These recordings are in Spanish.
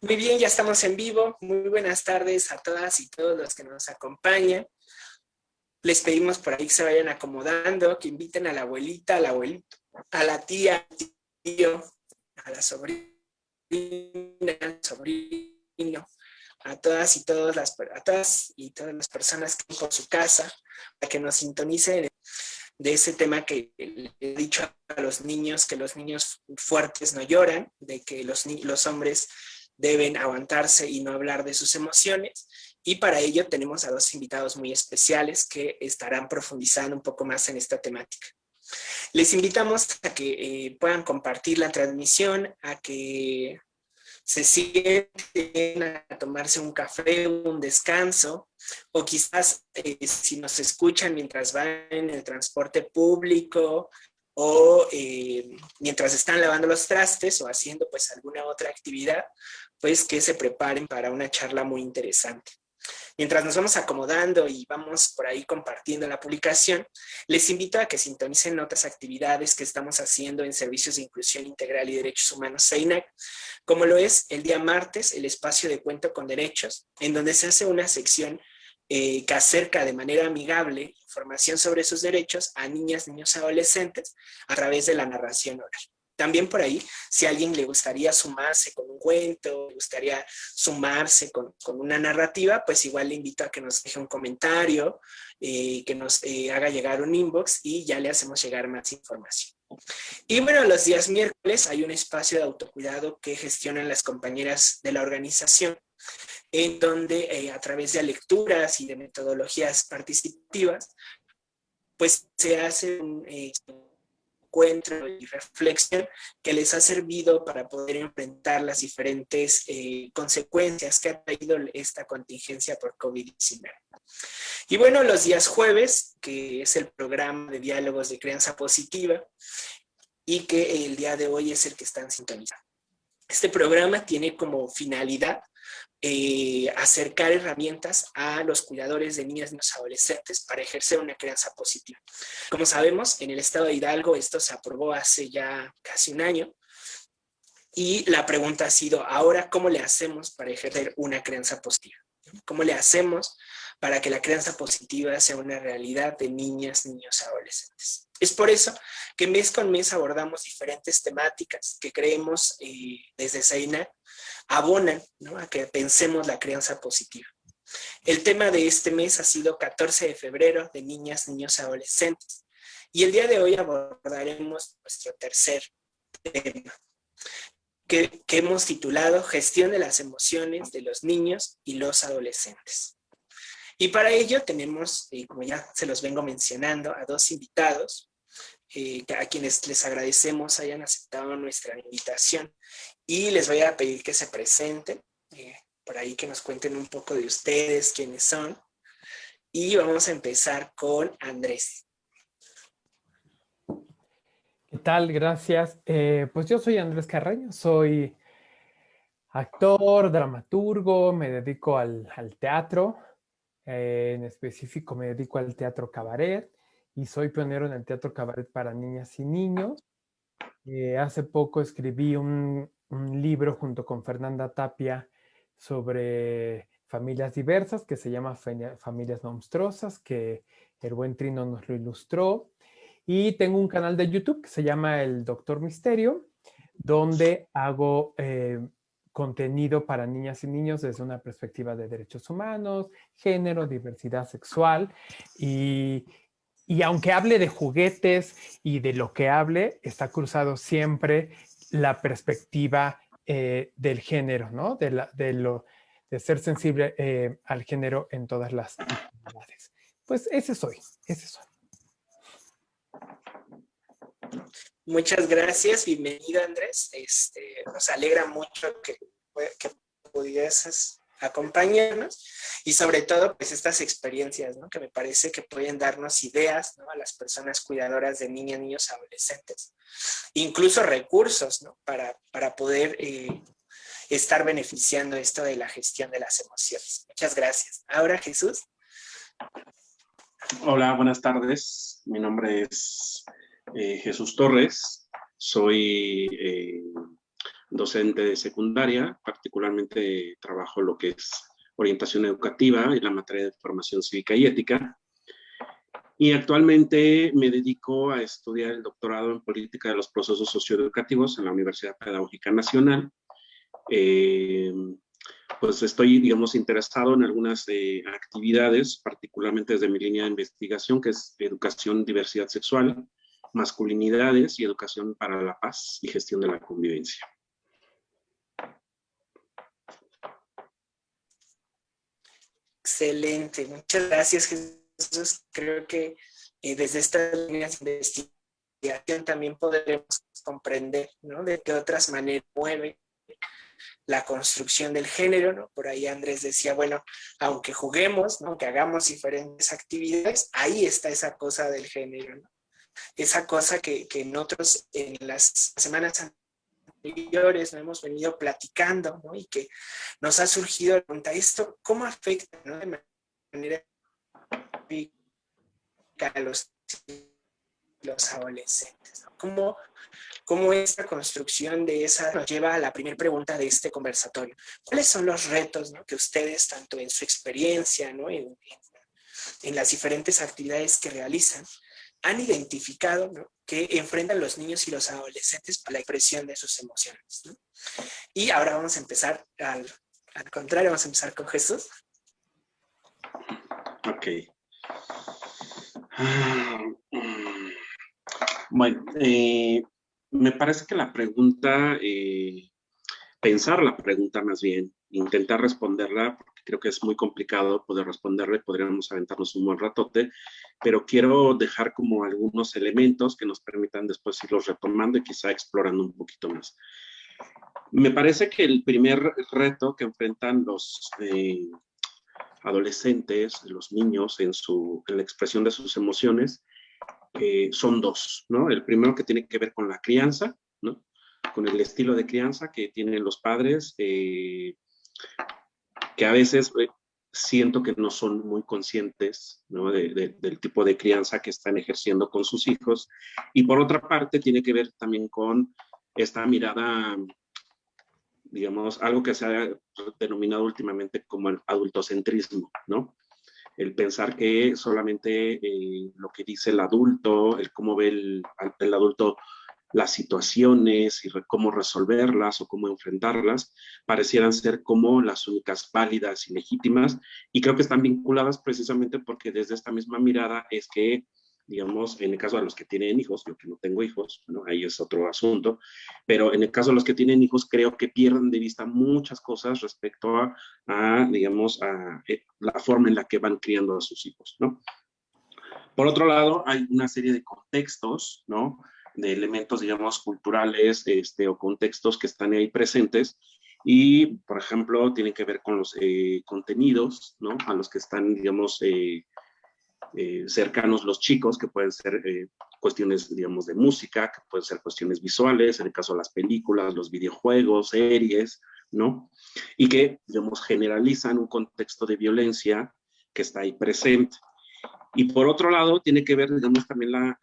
Muy bien, ya estamos en vivo. Muy buenas tardes a todas y todos los que nos acompañan. Les pedimos por ahí que se vayan acomodando, que inviten a la abuelita, al abuelito, a la tía, al tío, a la sobrina, al sobrino, a todas y todas las personas que están por su casa, para que nos sintonicen de ese tema que le he dicho a los niños, que los niños fuertes no lloran, de que los hombres deben aguantarse y no hablar de sus emociones. Y para ello tenemos a dos invitados muy especiales que estarán profundizando un poco más en esta temática. Les invitamos a que puedan compartir la transmisión, a que se sienten a tomarse un café, un descanso, o quizás si nos escuchan mientras van en el transporte público o mientras están lavando los trastes o haciendo pues alguna otra actividad, pues que se preparen para una charla muy interesante. Mientras nos vamos acomodando y vamos por ahí compartiendo la publicación, les invito a que sintonicen otras actividades que estamos haciendo en Servicios de Inclusión Integral y Derechos Humanos CEINAC, como lo es el día martes, el espacio de Cuento con Derechos, en donde se hace una sección que acerca de manera amigable información sobre sus derechos a niñas, niños y adolescentes a través de la narración oral. También por ahí, si a alguien le gustaría sumarse con un cuento, le gustaría sumarse con una narrativa, pues igual le invito a que nos deje un comentario, que nos haga llegar un inbox y ya le hacemos llegar más información. Y bueno, los días miércoles hay un espacio de autocuidado que gestionan las compañeras de la organización, en donde a través de lecturas y de metodologías participativas, pues se hace un encuentro y reflexión que les ha servido para poder enfrentar las diferentes consecuencias que ha traído esta contingencia por COVID-19. Y bueno, los días jueves, que es el programa de diálogos de crianza positiva, y que el día de hoy es el que están sintonizando. Este programa tiene como finalidad acercar herramientas a los cuidadores de niñas y niños adolescentes para ejercer una crianza positiva. Como sabemos, en el estado de Hidalgo esto se aprobó hace ya casi un año y la pregunta ha sido, ahora, ¿cómo le hacemos para ejercer una crianza positiva? ¿Cómo le hacemos para que la crianza positiva sea una realidad de niñas, niños y adolescentes? Es por eso que mes con mes abordamos diferentes temáticas que creemos desde CEINAC abonan, ¿no?, a que pensemos la crianza positiva. El tema de este mes ha sido 14 de febrero de niñas, niños y adolescentes. Y el día de hoy abordaremos nuestro tercer tema, que hemos titulado Gestión de las emociones de los niños y los adolescentes. Y para ello tenemos, como ya se los vengo mencionando, a dos invitados, a quienes les agradecemos hayan aceptado nuestra invitación. Y les voy a pedir que se presenten, por ahí que nos cuenten un poco de ustedes, quiénes son. Y vamos a empezar con Andrés. ¿Qué tal? Gracias. Pues yo soy Andrés Carreño, soy actor, dramaturgo, me dedico al teatro, en específico me dedico al teatro cabaret y soy pionero en el teatro cabaret para niñas y niños. Hace poco escribí un libro junto con Fernanda Tapia sobre familias diversas que se llama Familias Monstruosas, que el buen Trino nos lo ilustró. Y tengo un canal de YouTube que se llama El Doctor Misterio, donde hago contenido para niñas y niños desde una perspectiva de derechos humanos, género, diversidad sexual. Y aunque hable de juguetes y de lo que hable, está cruzado siempre la perspectiva del género, ¿no? De ser sensible al género en todas las actividades. Pues ese soy. Muchas gracias, bienvenido Andrés. Nos alegra mucho que pudieses acompañarnos y sobre todo pues estas experiencias, ¿no?, que me parece que pueden darnos ideas, ¿no?, a las personas cuidadoras de niñas, niños, adolescentes, incluso recursos, ¿no?, para poder estar beneficiando esto de la gestión de las emociones. Muchas gracias. Ahora Jesús. Hola, buenas tardes. Mi nombre es Jesús Torres. Soy docente de secundaria, particularmente trabajo lo que es orientación educativa y la materia de formación cívica y ética. Y actualmente me dedico a estudiar el doctorado en política de los procesos socioeducativos en la Universidad Pedagógica Nacional. Pues estoy, digamos, interesado en algunas actividades, particularmente desde mi línea de investigación, que es educación, diversidad sexual, masculinidades y educación para la paz y gestión de la convivencia. Excelente, muchas gracias, Jesús. Creo que desde estas líneas de investigación también podremos comprender, ¿no?, de qué otras maneras mueve la construcción del género, ¿no? Por ahí Andrés decía, bueno, aunque juguemos, ¿no?, aunque hagamos diferentes actividades, ahí está esa cosa del género, ¿no? Esa cosa que nosotros en las semanas anteriores no hemos venido platicando, ¿no?, y que nos ha surgido la pregunta, ¿esto cómo afecta, ¿no?, de manera a los adolescentes, ¿no? ¿Cómo esta construcción de esa nos lleva a la primera pregunta de este conversatorio? ¿Cuáles son los retos, ¿no?, que ustedes, tanto en su experiencia, ¿no?, en las diferentes actividades que realizan, han identificado, ¿no?, que enfrentan los niños y los adolescentes para la expresión de sus emociones, ¿no? Y ahora vamos a empezar al contrario, vamos a empezar con Jesús. Ok. Bueno, me parece que la pregunta, pensar la pregunta más bien, intentar responderla, porque creo que es muy complicado poder responderla y podríamos aventarnos un buen ratote, pero quiero dejar como algunos elementos que nos permitan después irlos retomando y quizá explorando un poquito más. Me parece que el primer reto que enfrentan los adolescentes, los niños en la expresión de sus emociones, son dos, ¿no? El primero que tiene que ver con la crianza, ¿no?, con el estilo de crianza que tienen los padres, que a veces siento que no son muy conscientes, ¿no?, del tipo de crianza que están ejerciendo con sus hijos. Y por otra parte tiene que ver también con esta mirada, digamos, algo que se ha denominado últimamente como el adultocentrismo, ¿no? El pensar que solamente lo que dice el adulto, el cómo ve el adulto las situaciones y cómo resolverlas o cómo enfrentarlas, parecieran ser como las únicas válidas y legítimas, y creo que están vinculadas precisamente porque desde esta misma mirada es que, digamos, en el caso de los que tienen hijos, yo que no tengo hijos, bueno, ahí es otro asunto, pero en el caso de los que tienen hijos, creo que pierden de vista muchas cosas respecto digamos, a la forma en la que van criando a sus hijos, ¿no? Por otro lado, hay una serie de contextos, ¿no?, de elementos, digamos, culturales o contextos que están ahí presentes y, por ejemplo, tienen que ver con los contenidos, ¿no?, a los que están, digamos, cercanos los chicos, que pueden ser cuestiones, digamos, de música, que pueden ser cuestiones visuales, en el caso de las películas, los videojuegos, series, ¿no? Y que, digamos, generalizan un contexto de violencia que está ahí presente. Y por otro lado, tiene que ver, digamos, también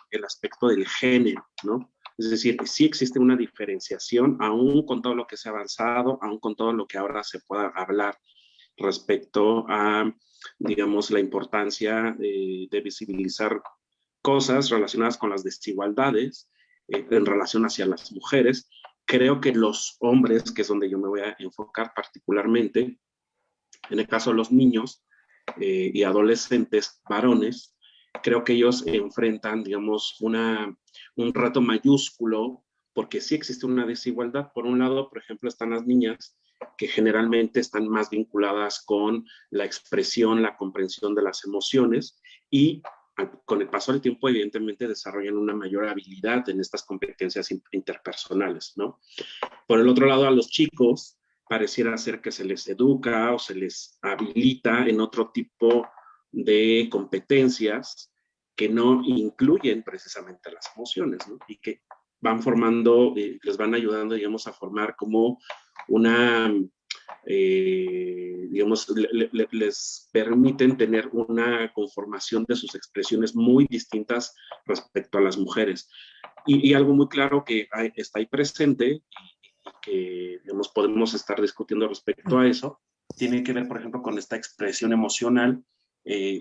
el aspecto del género, ¿no? Es decir, sí existe una diferenciación, aún con todo lo que se ha avanzado, aún con todo lo que ahora se pueda hablar respecto a, digamos, la importancia de visibilizar cosas relacionadas con las desigualdades en relación hacia las mujeres. Creo que los hombres, que es donde yo me voy a enfocar particularmente, en el caso de los niños y adolescentes varones, creo que ellos enfrentan, digamos, un reto mayúsculo, porque sí existe una desigualdad. Por un lado, por ejemplo, están las niñas, que generalmente están más vinculadas con la expresión, la comprensión de las emociones, y con el paso del tiempo, evidentemente, desarrollan una mayor habilidad en estas competencias interpersonales, ¿no? Por el otro lado, a los chicos pareciera ser que se les educa o se les habilita en otro tipo de competencias que no incluyen precisamente las emociones, ¿no? Y que van formando, les van ayudando, digamos, a formar como una, digamos, les permiten tener una conformación de sus expresiones muy distintas respecto a las mujeres. Y algo muy claro que está ahí presente, que, digamos, podemos estar discutiendo respecto a eso, tiene que ver, por ejemplo, con esta expresión emocional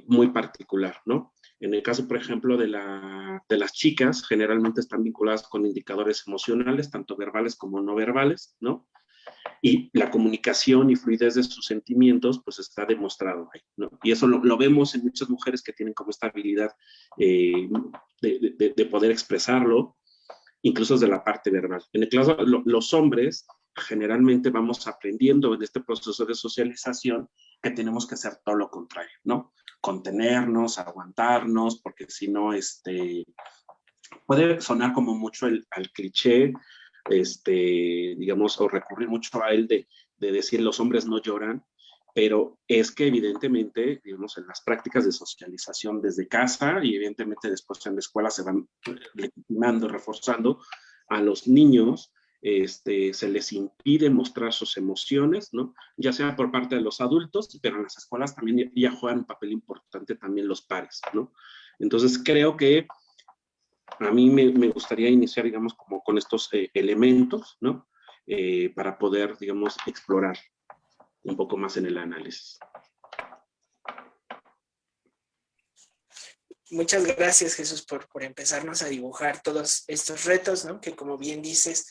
muy particular, ¿no? En el caso, por ejemplo, de las chicas, generalmente están vinculadas con indicadores emocionales, tanto verbales como no verbales, ¿no? Y la comunicación y fluidez de sus sentimientos, pues está demostrado ahí, ¿no? Y eso lo vemos en muchas mujeres que tienen como esta habilidad de poder expresarlo, incluso desde la parte verbal. En el caso, los hombres generalmente vamos aprendiendo en este proceso de socialización que tenemos que hacer todo lo contrario, ¿no? Contenernos, aguantarnos, porque si no, puede sonar como mucho al cliché, digamos, o recurrir mucho a él de decir los hombres no lloran, pero es que evidentemente, digamos, en las prácticas de socialización desde casa y evidentemente después en la escuela se van legitimando, reforzando a los niños, se les impide mostrar sus emociones, ¿no? Ya sea por parte de los adultos, pero en las escuelas también ya juegan un papel importante también los pares, ¿no? Entonces creo que a mí me gustaría iniciar, digamos, como con estos elementos, ¿no? Para poder, digamos, explorar un poco más en el análisis. Muchas gracias, Jesús, por empezarnos a dibujar todos estos retos, ¿no? Que como bien dices,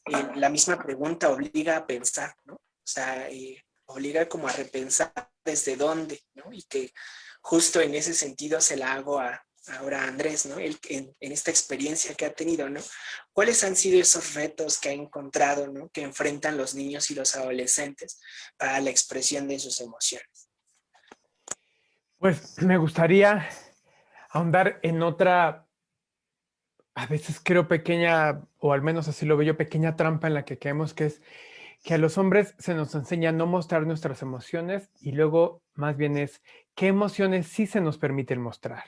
la misma pregunta obliga a pensar, ¿no? O sea, obliga como a repensar desde dónde, ¿no? Y que justo en ese sentido se la hago ahora a Andrés, ¿no? En esta experiencia que ha tenido, ¿no? ¿Cuáles han sido esos retos que ha encontrado, ¿no? Que enfrentan los niños y los adolescentes para la expresión de sus emociones? Pues me gustaría ahondar en otra, a veces creo pequeña, o al menos así lo veo yo, pequeña trampa en la que caemos, que es que a los hombres se nos enseña a no mostrar nuestras emociones y luego más bien es qué emociones sí se nos permiten mostrar.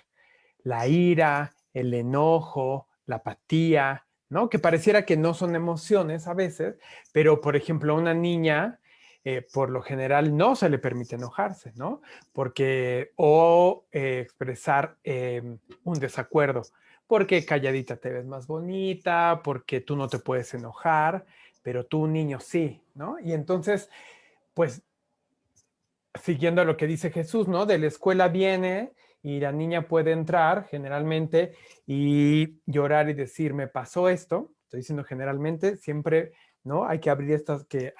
La ira, el enojo, la apatía, ¿no? Que pareciera que no son emociones a veces, pero por ejemplo a una niña por lo general no se le permite enojarse, ¿no? Porque o expresar un desacuerdo, porque calladita te ves más bonita, porque tú no te puedes enojar, pero tú niño sí, ¿no? Y entonces, pues siguiendo lo que dice Jesús, ¿no? De la escuela viene y la niña puede entrar generalmente y llorar y decir, me pasó esto. Estoy diciendo generalmente, siempre, ¿no? Hay que abrir estas, que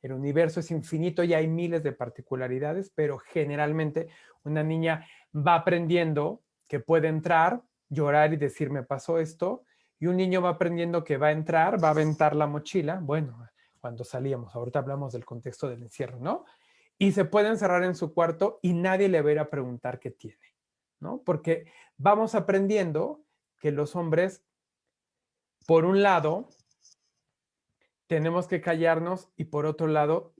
el universo es infinito y hay miles de particularidades, pero generalmente una niña va aprendiendo que puede entrar, llorar y decir, me pasó esto, y un niño va aprendiendo que va a entrar, va a aventar la mochila, bueno, cuando salíamos, ahorita hablamos del contexto del encierro, ¿no? Y se puede encerrar en su cuarto y nadie le va a ir a preguntar qué tiene, ¿no? Porque vamos aprendiendo que los hombres, por un lado, tenemos que callarnos y por otro lado,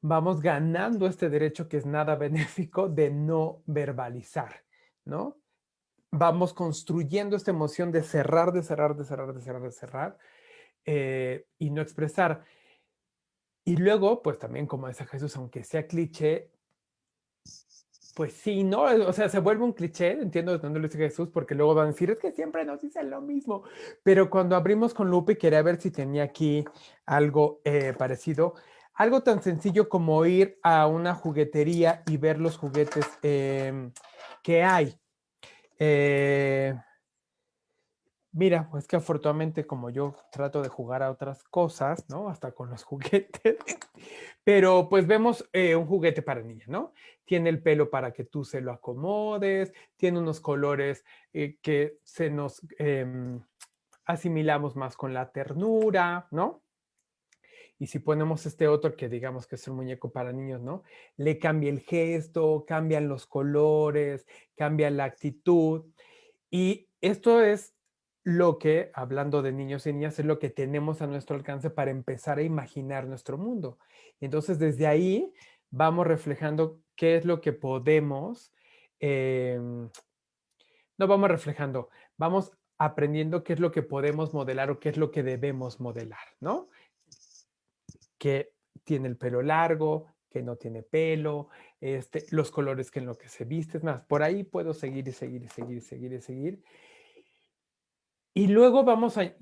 vamos ganando este derecho que es nada benéfico de no verbalizar, ¿no? Vamos construyendo esta emoción de cerrar, de cerrar, de cerrar, de cerrar, de cerrar y no expresar. Y luego, pues también como dice Jesús, aunque sea cliché, pues sí, ¿no? O sea, se vuelve un cliché, entiendo de dónde lo dice Jesús, porque luego van a decir, es que siempre nos dicen lo mismo. Pero cuando abrimos con Lupe, quería ver si tenía aquí algo parecido. Algo tan sencillo como ir a una juguetería y ver los juguetes que hay. Eh, Mira, pues que afortunadamente como yo trato de jugar a otras cosas, ¿no? Hasta con los juguetes, pero pues vemos un juguete para niña, ¿no? Tiene el pelo para que tú se lo acomodes, tiene unos colores que se nos asimilamos más con la ternura, ¿no? Y si ponemos este otro que digamos que es un muñeco para niños, ¿no? Le cambia el gesto, cambian los colores, cambia la actitud. Y esto es lo que, hablando de niños y niñas, es lo que tenemos a nuestro alcance para empezar a imaginar nuestro mundo. Y entonces, desde ahí vamos reflejando qué es lo que podemos, no vamos reflejando, vamos aprendiendo qué es lo que podemos modelar o qué es lo que debemos modelar, ¿no? Que tiene el pelo largo, que no tiene pelo, los colores que en lo que se viste, es más, por ahí puedo seguir y seguir y seguir y seguir y seguir. Y luego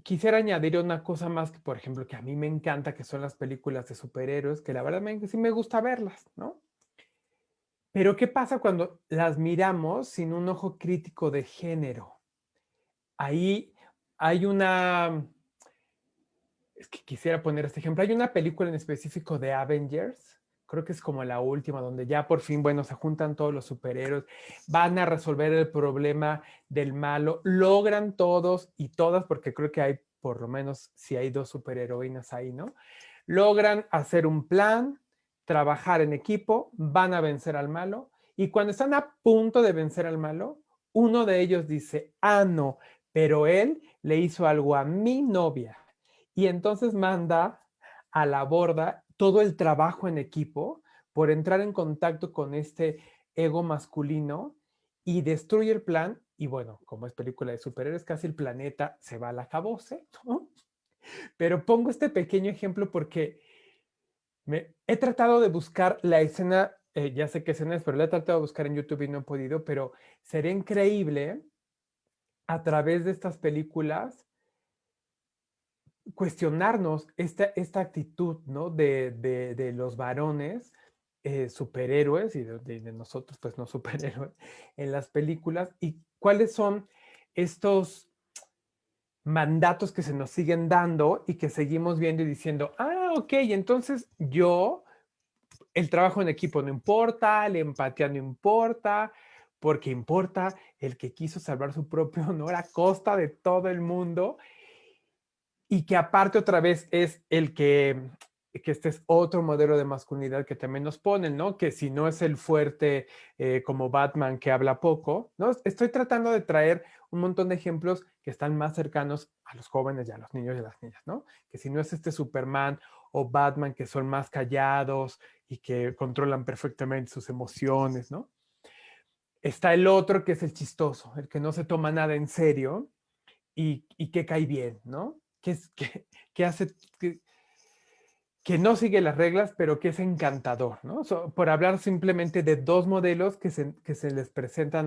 quisiera añadir una cosa más que, por ejemplo, que a mí me encanta, que son las películas de superhéroes, que la verdad sí me gusta verlas, ¿no? Pero ¿qué pasa cuando las miramos sin un ojo crítico de género? Ahí hay es que quisiera poner este ejemplo, hay una película en específico de Avengers, creo que es como la última, donde ya por fin, bueno, se juntan todos los superhéroes, van a resolver el problema del malo, logran todos y todas, porque creo que hay por lo menos si hay 2 superheroínas ahí, ¿no? Logran hacer un plan, trabajar en equipo, van a vencer al malo, y cuando están a punto de vencer al malo, uno de ellos dice, ah, no, pero él le hizo algo a mi novia. Y entonces manda a la borda todo el trabajo en equipo por entrar en contacto con este ego masculino y destruye el plan. Y bueno, como es película de superhéroes, casi el planeta se va al acabose, ¿no? Pero pongo este pequeño ejemplo porque he tratado de buscar la escena, ya sé qué escena es, pero la he tratado de buscar en YouTube y no he podido, pero sería increíble a través de estas películas cuestionarnos esta actitud, ¿no? De los varones superhéroes y de nosotros, pues no superhéroes, en las películas y cuáles son estos mandatos que se nos siguen dando y que seguimos viendo y diciendo, ah, ok, entonces el trabajo en equipo no importa, la empatía no importa, porque importa el que quiso salvar su propio honor a costa de todo el mundo y que aparte otra vez es que este es otro modelo de masculinidad que también nos ponen, ¿no? Que si no es el fuerte como Batman que habla poco, ¿no? Estoy tratando de traer un montón de ejemplos que están más cercanos a los jóvenes y a los niños y a las niñas, ¿no? Que si no es este Superman o Batman que son más callados y que controlan perfectamente sus emociones, ¿no? Está el otro que es el chistoso, el que no se toma nada en serio y que cae bien, ¿no? Que hace, que no sigue las reglas, pero que es encantador, ¿no? Por hablar simplemente de 2 modelos que se les presentan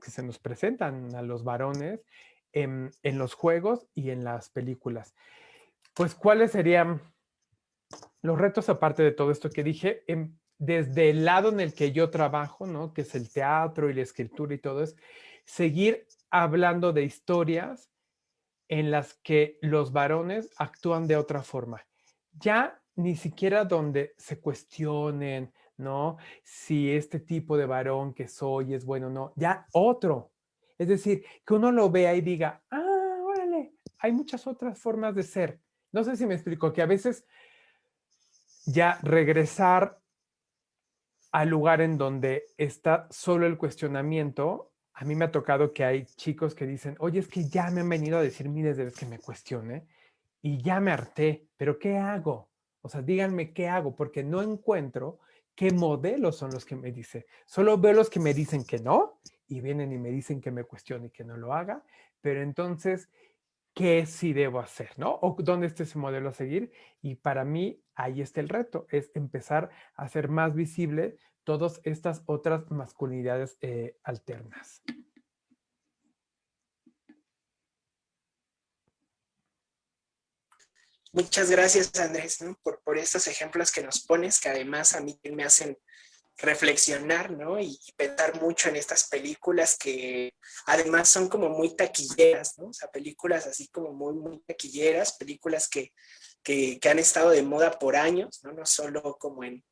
que se nos presentan a los varones en los juegos y en las películas. Pues, ¿cuáles serían los retos aparte de todo esto que dije? Desde el lado en el que yo trabajo, ¿no? Que es el teatro y la escritura y todo, es seguir hablando de historias en las que los varones actúan de otra forma. Ya ni siquiera donde se cuestionen, ¿no? Si este tipo de varón que soy es bueno o no, ya otro. Es decir, que uno lo vea y diga, ah, órale, hay muchas otras formas de ser. No sé si me explico, que a veces ya regresar al lugar en donde está solo el cuestionamiento. A mí me ha tocado que hay chicos que dicen, oye, es que ya me han venido a decir miles de veces que me cuestione y ya me harté, pero ¿qué hago? O sea, díganme qué hago, porque no encuentro qué modelos son los que me dicen. Solo veo los que me dicen que no y vienen y me dicen que me cuestione y que no lo haga, pero entonces, ¿qué sí debo hacer? ¿No? ¿O dónde está ese modelo a seguir? Y para mí, ahí está el reto, es empezar a hacer más visible todas estas otras masculinidades alternas. Muchas gracias, Andrés, ¿no? por estos ejemplos que nos pones, que además a mí me hacen reflexionar, ¿no? Y pensar mucho en estas películas que además son como muy taquilleras, ¿no? O sea, películas así como muy, muy taquilleras, películas que han estado de moda por años, ¿no? No solo como en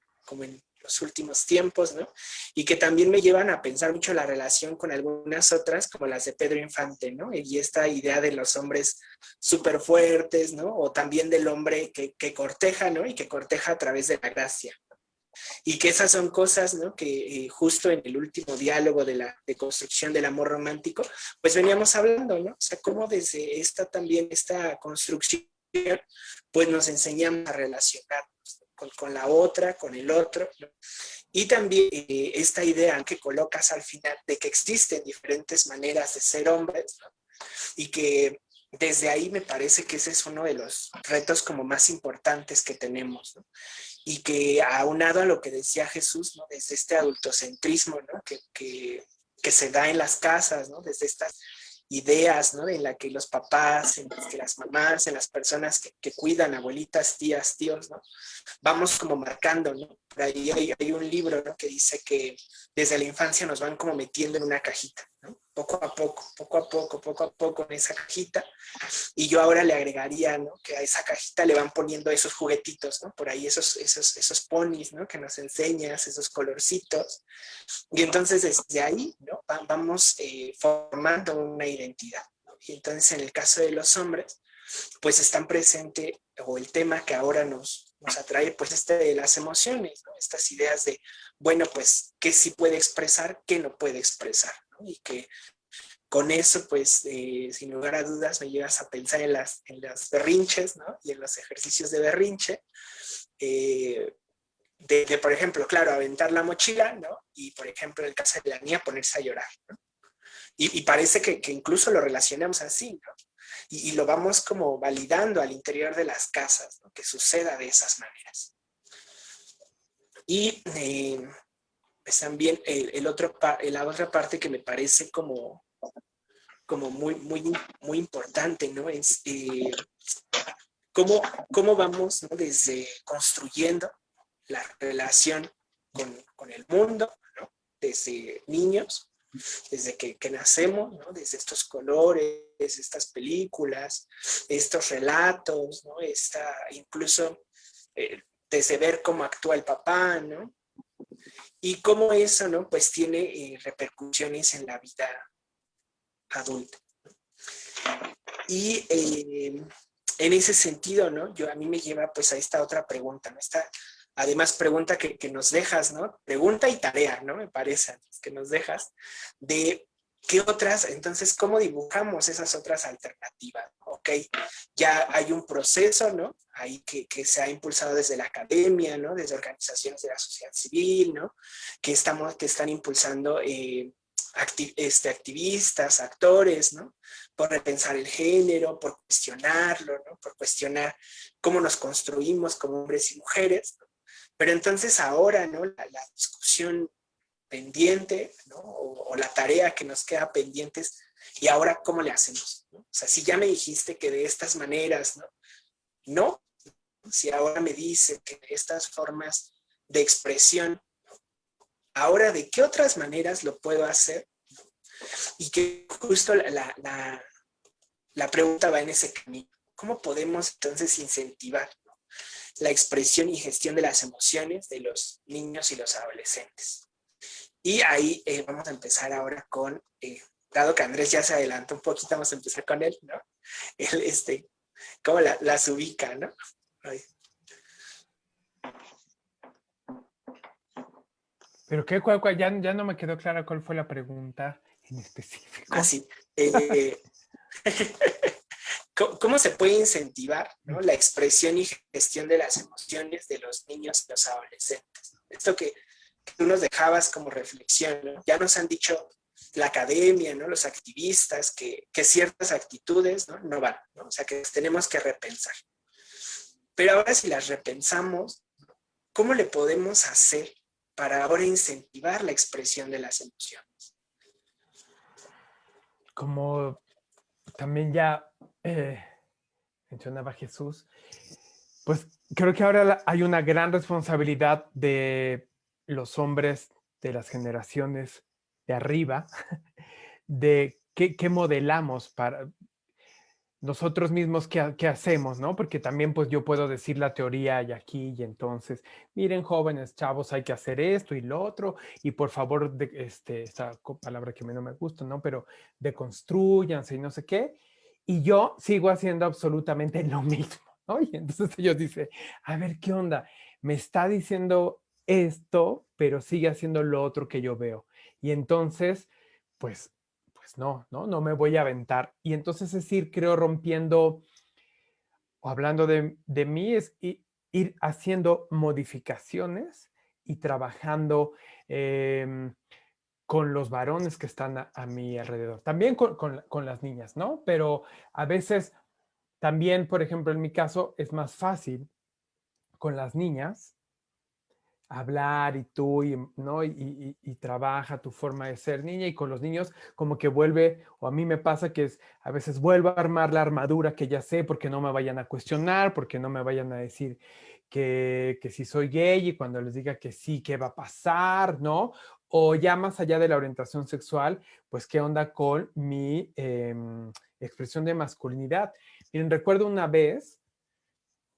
los últimos tiempos, ¿no? Y que también me llevan a pensar mucho la relación con algunas otras, como las de Pedro Infante, ¿no? Y esta idea de los hombres súper fuertes, ¿no? O también del hombre que corteja, ¿no? Y que corteja a través de la gracia. Y que esas son cosas, ¿no? Que justo en el último diálogo de construcción del amor romántico, pues veníamos hablando, ¿no? O sea, cómo desde esta construcción, pues nos enseñamos a relacionarnos con la otra, con el otro, ¿no? Y también esta idea que colocas al final de que existen diferentes maneras de ser hombres, ¿no? Y que desde ahí me parece que ese es uno de los retos como más importantes que tenemos, ¿no? Y que aunado a lo que decía Jesús, ¿no? Desde este adultocentrismo, ¿no? que se da en las casas, ¿no? Desde estas ideas, ¿no? En la que los papás, en las que las mamás, en las personas que cuidan, abuelitas, tías, tíos, ¿no? Vamos como marcando, ¿no? Por ahí hay un libro, ¿no? Que dice que desde la infancia nos van como metiendo en una cajita, ¿no? Poco a poco, poco a poco, poco a poco en esa cajita. Y yo ahora le agregaría, ¿no? Que a esa cajita le van poniendo esos juguetitos, ¿no? Por ahí esos ponis, ¿no? Que nos enseñas, esos colorcitos. Y entonces desde ahí, ¿no? Vamos formando una identidad, ¿no? Y entonces en el caso de los hombres, pues están presente, o el tema que ahora nos atrae, pues de las emociones, ¿no? Estas ideas de, bueno, pues, qué sí puede expresar, qué no puede expresar, ¿no? Y que con eso, pues, sin lugar a dudas, me llegas a pensar en las berrinches, ¿no? Y en los ejercicios de berrinche, por ejemplo, claro, aventar la mochila, ¿no? Y, por ejemplo, en el caso de la niña, ponerse a llorar, ¿no? Y parece que incluso lo relacionamos así, ¿no? Y lo vamos como validando al interior de las casas, ¿no? Que suceda de esas maneras. Y pues también la otra parte que me parece como muy importante, ¿no? Es cómo vamos, ¿no? Desde construyendo la relación con el mundo, ¿no? Desde niños, desde que nacemos, ¿no? Desde estos colores, estas películas, estos relatos, ¿no? Incluso desde ver cómo actúa el papá, ¿no? Y cómo eso, ¿no? Pues tiene repercusiones en la vida adulta. Y en ese sentido, ¿no? A mí me lleva pues a esta otra pregunta, ¿no? Esta, además, pregunta que nos dejas, ¿no? Pregunta y tarea, ¿no? Me parece, que nos dejas de qué otras, entonces, ¿cómo dibujamos esas otras alternativas? Ok, ya hay un proceso, ¿no? Ahí que se ha impulsado desde la academia, ¿no? Desde organizaciones de la sociedad civil, ¿no? Que están impulsando activistas, actores, ¿no? Por repensar el género, por cuestionarlo, ¿no? Por cuestionar cómo nos construimos como hombres y mujeres, ¿no? Pero entonces ahora, ¿no? La discusión pendiente, ¿no? O la tarea que nos queda pendientes, y ahora, ¿cómo le hacemos? ¿No? O sea, si ya me dijiste que de estas maneras, ¿no? No, si ahora me dice que de estas formas de expresión, ahora, ¿de qué otras maneras lo puedo hacer? Y que justo la pregunta va en ese camino. ¿Cómo podemos entonces incentivar, ¿no? La expresión y gestión de las emociones de los niños y los adolescentes? Y ahí vamos a empezar ahora con, dado que Andrés ya se adelantó un poquito, vamos a empezar con él, ¿no? Él, ¿cómo las ubica, no? Ay. Pero ya no me quedó clara cuál fue la pregunta en específico. Así. ¿Cómo se puede incentivar, ¿no? La expresión y gestión de las emociones de los niños y los adolescentes? Esto que tú nos dejabas como reflexión, ¿no? Ya nos han dicho la academia, ¿no? Los activistas, que ciertas actitudes, ¿no? No van, ¿no? O sea, que tenemos que repensar. Pero ahora si las repensamos, ¿cómo le podemos hacer para ahora incentivar la expresión de las emociones? Como también ya mencionaba Jesús, pues creo que ahora hay una gran responsabilidad de los hombres de las generaciones de arriba, de qué modelamos para nosotros mismos, qué hacemos, ¿no? Porque también pues yo puedo decir la teoría y aquí y entonces, miren jóvenes, chavos, hay que hacer esto y lo otro, y por favor, esta palabra que a mí no me gusta, ¿no? Pero deconstrúyanse y no sé qué, y yo sigo haciendo absolutamente lo mismo, ¿no? Y entonces ellos dicen, a ver, ¿qué onda? Me está diciendo esto, pero sigue haciendo lo otro que yo veo. Y entonces, pues no me voy a aventar. Y entonces es ir, creo, rompiendo o hablando de mí, es ir haciendo modificaciones y trabajando con los varones que están a mi alrededor. También con las niñas, ¿no? Pero a veces también, por ejemplo, en mi caso, es más fácil con las niñas hablar y tú, ¿no? Y trabaja tu forma de ser niña y con los niños como que vuelve, o a mí me pasa que a veces vuelvo a armar la armadura que ya sé porque no me vayan a cuestionar, porque no me vayan a decir que si soy gay y cuando les diga que sí, ¿qué va a pasar? ¿No? O ya más allá de la orientación sexual, pues qué onda con mi expresión de masculinidad. Miren, recuerdo una vez,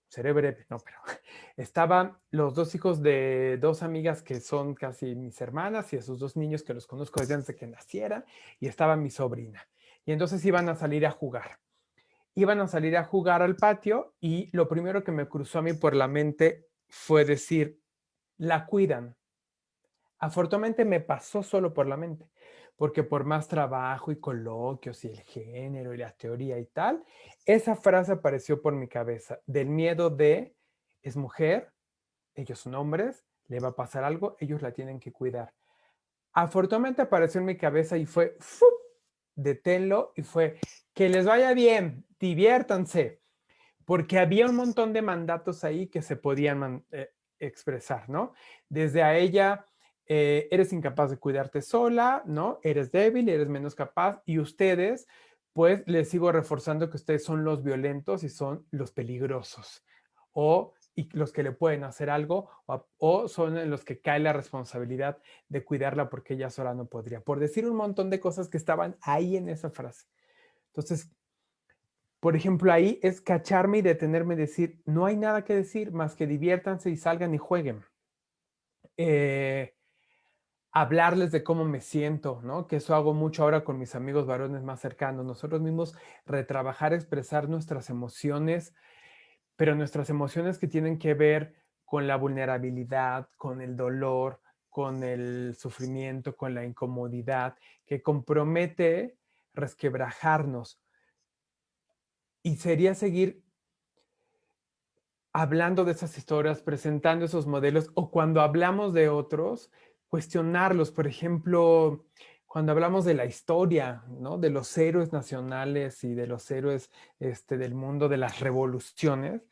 seré breve, no, pero estaban los dos hijos de dos amigas que son casi mis hermanas y esos dos niños que los conozco desde antes de que nacieran, y estaba mi sobrina. Y entonces iban a salir a jugar. Iban a salir a jugar al patio y lo primero que me cruzó a mí por la mente fue decir, la cuidan. Afortunadamente me pasó solo por la mente, porque por más trabajo y coloquios y el género y la teoría y tal, esa frase apareció por mi cabeza, del miedo de, es mujer, ellos son hombres, le va a pasar algo, ellos la tienen que cuidar. Afortunadamente apareció en mi cabeza y fue, ¡fup! Deténlo, y fue, que les vaya bien, diviértanse, porque había un montón de mandatos ahí que se podían expresar, ¿no? Desde a ella, eres incapaz de cuidarte sola, ¿no? Eres débil, eres menos capaz, y ustedes, pues les sigo reforzando que ustedes son los violentos y son los peligrosos, y los que le pueden hacer algo, o son en los que cae la responsabilidad de cuidarla porque ella sola no podría, por decir un montón de cosas que estaban ahí en esa frase. Entonces, por ejemplo, ahí es cacharme y detenerme y decir, no hay nada que decir más que diviértanse y salgan y jueguen. Eh, Hablarles de cómo me siento, ¿no? Que eso hago mucho ahora con mis amigos varones más cercanos. Nosotros mismos retrabajar, expresar nuestras emociones, pero nuestras emociones que tienen que ver con la vulnerabilidad, con el dolor, con el sufrimiento, con la incomodidad, que compromete resquebrajarnos. Y sería seguir hablando de esas historias, presentando esos modelos, o cuando hablamos de otros, cuestionarlos. Por ejemplo, cuando hablamos de la historia, ¿no? De los héroes nacionales y de los héroes del mundo de las revoluciones,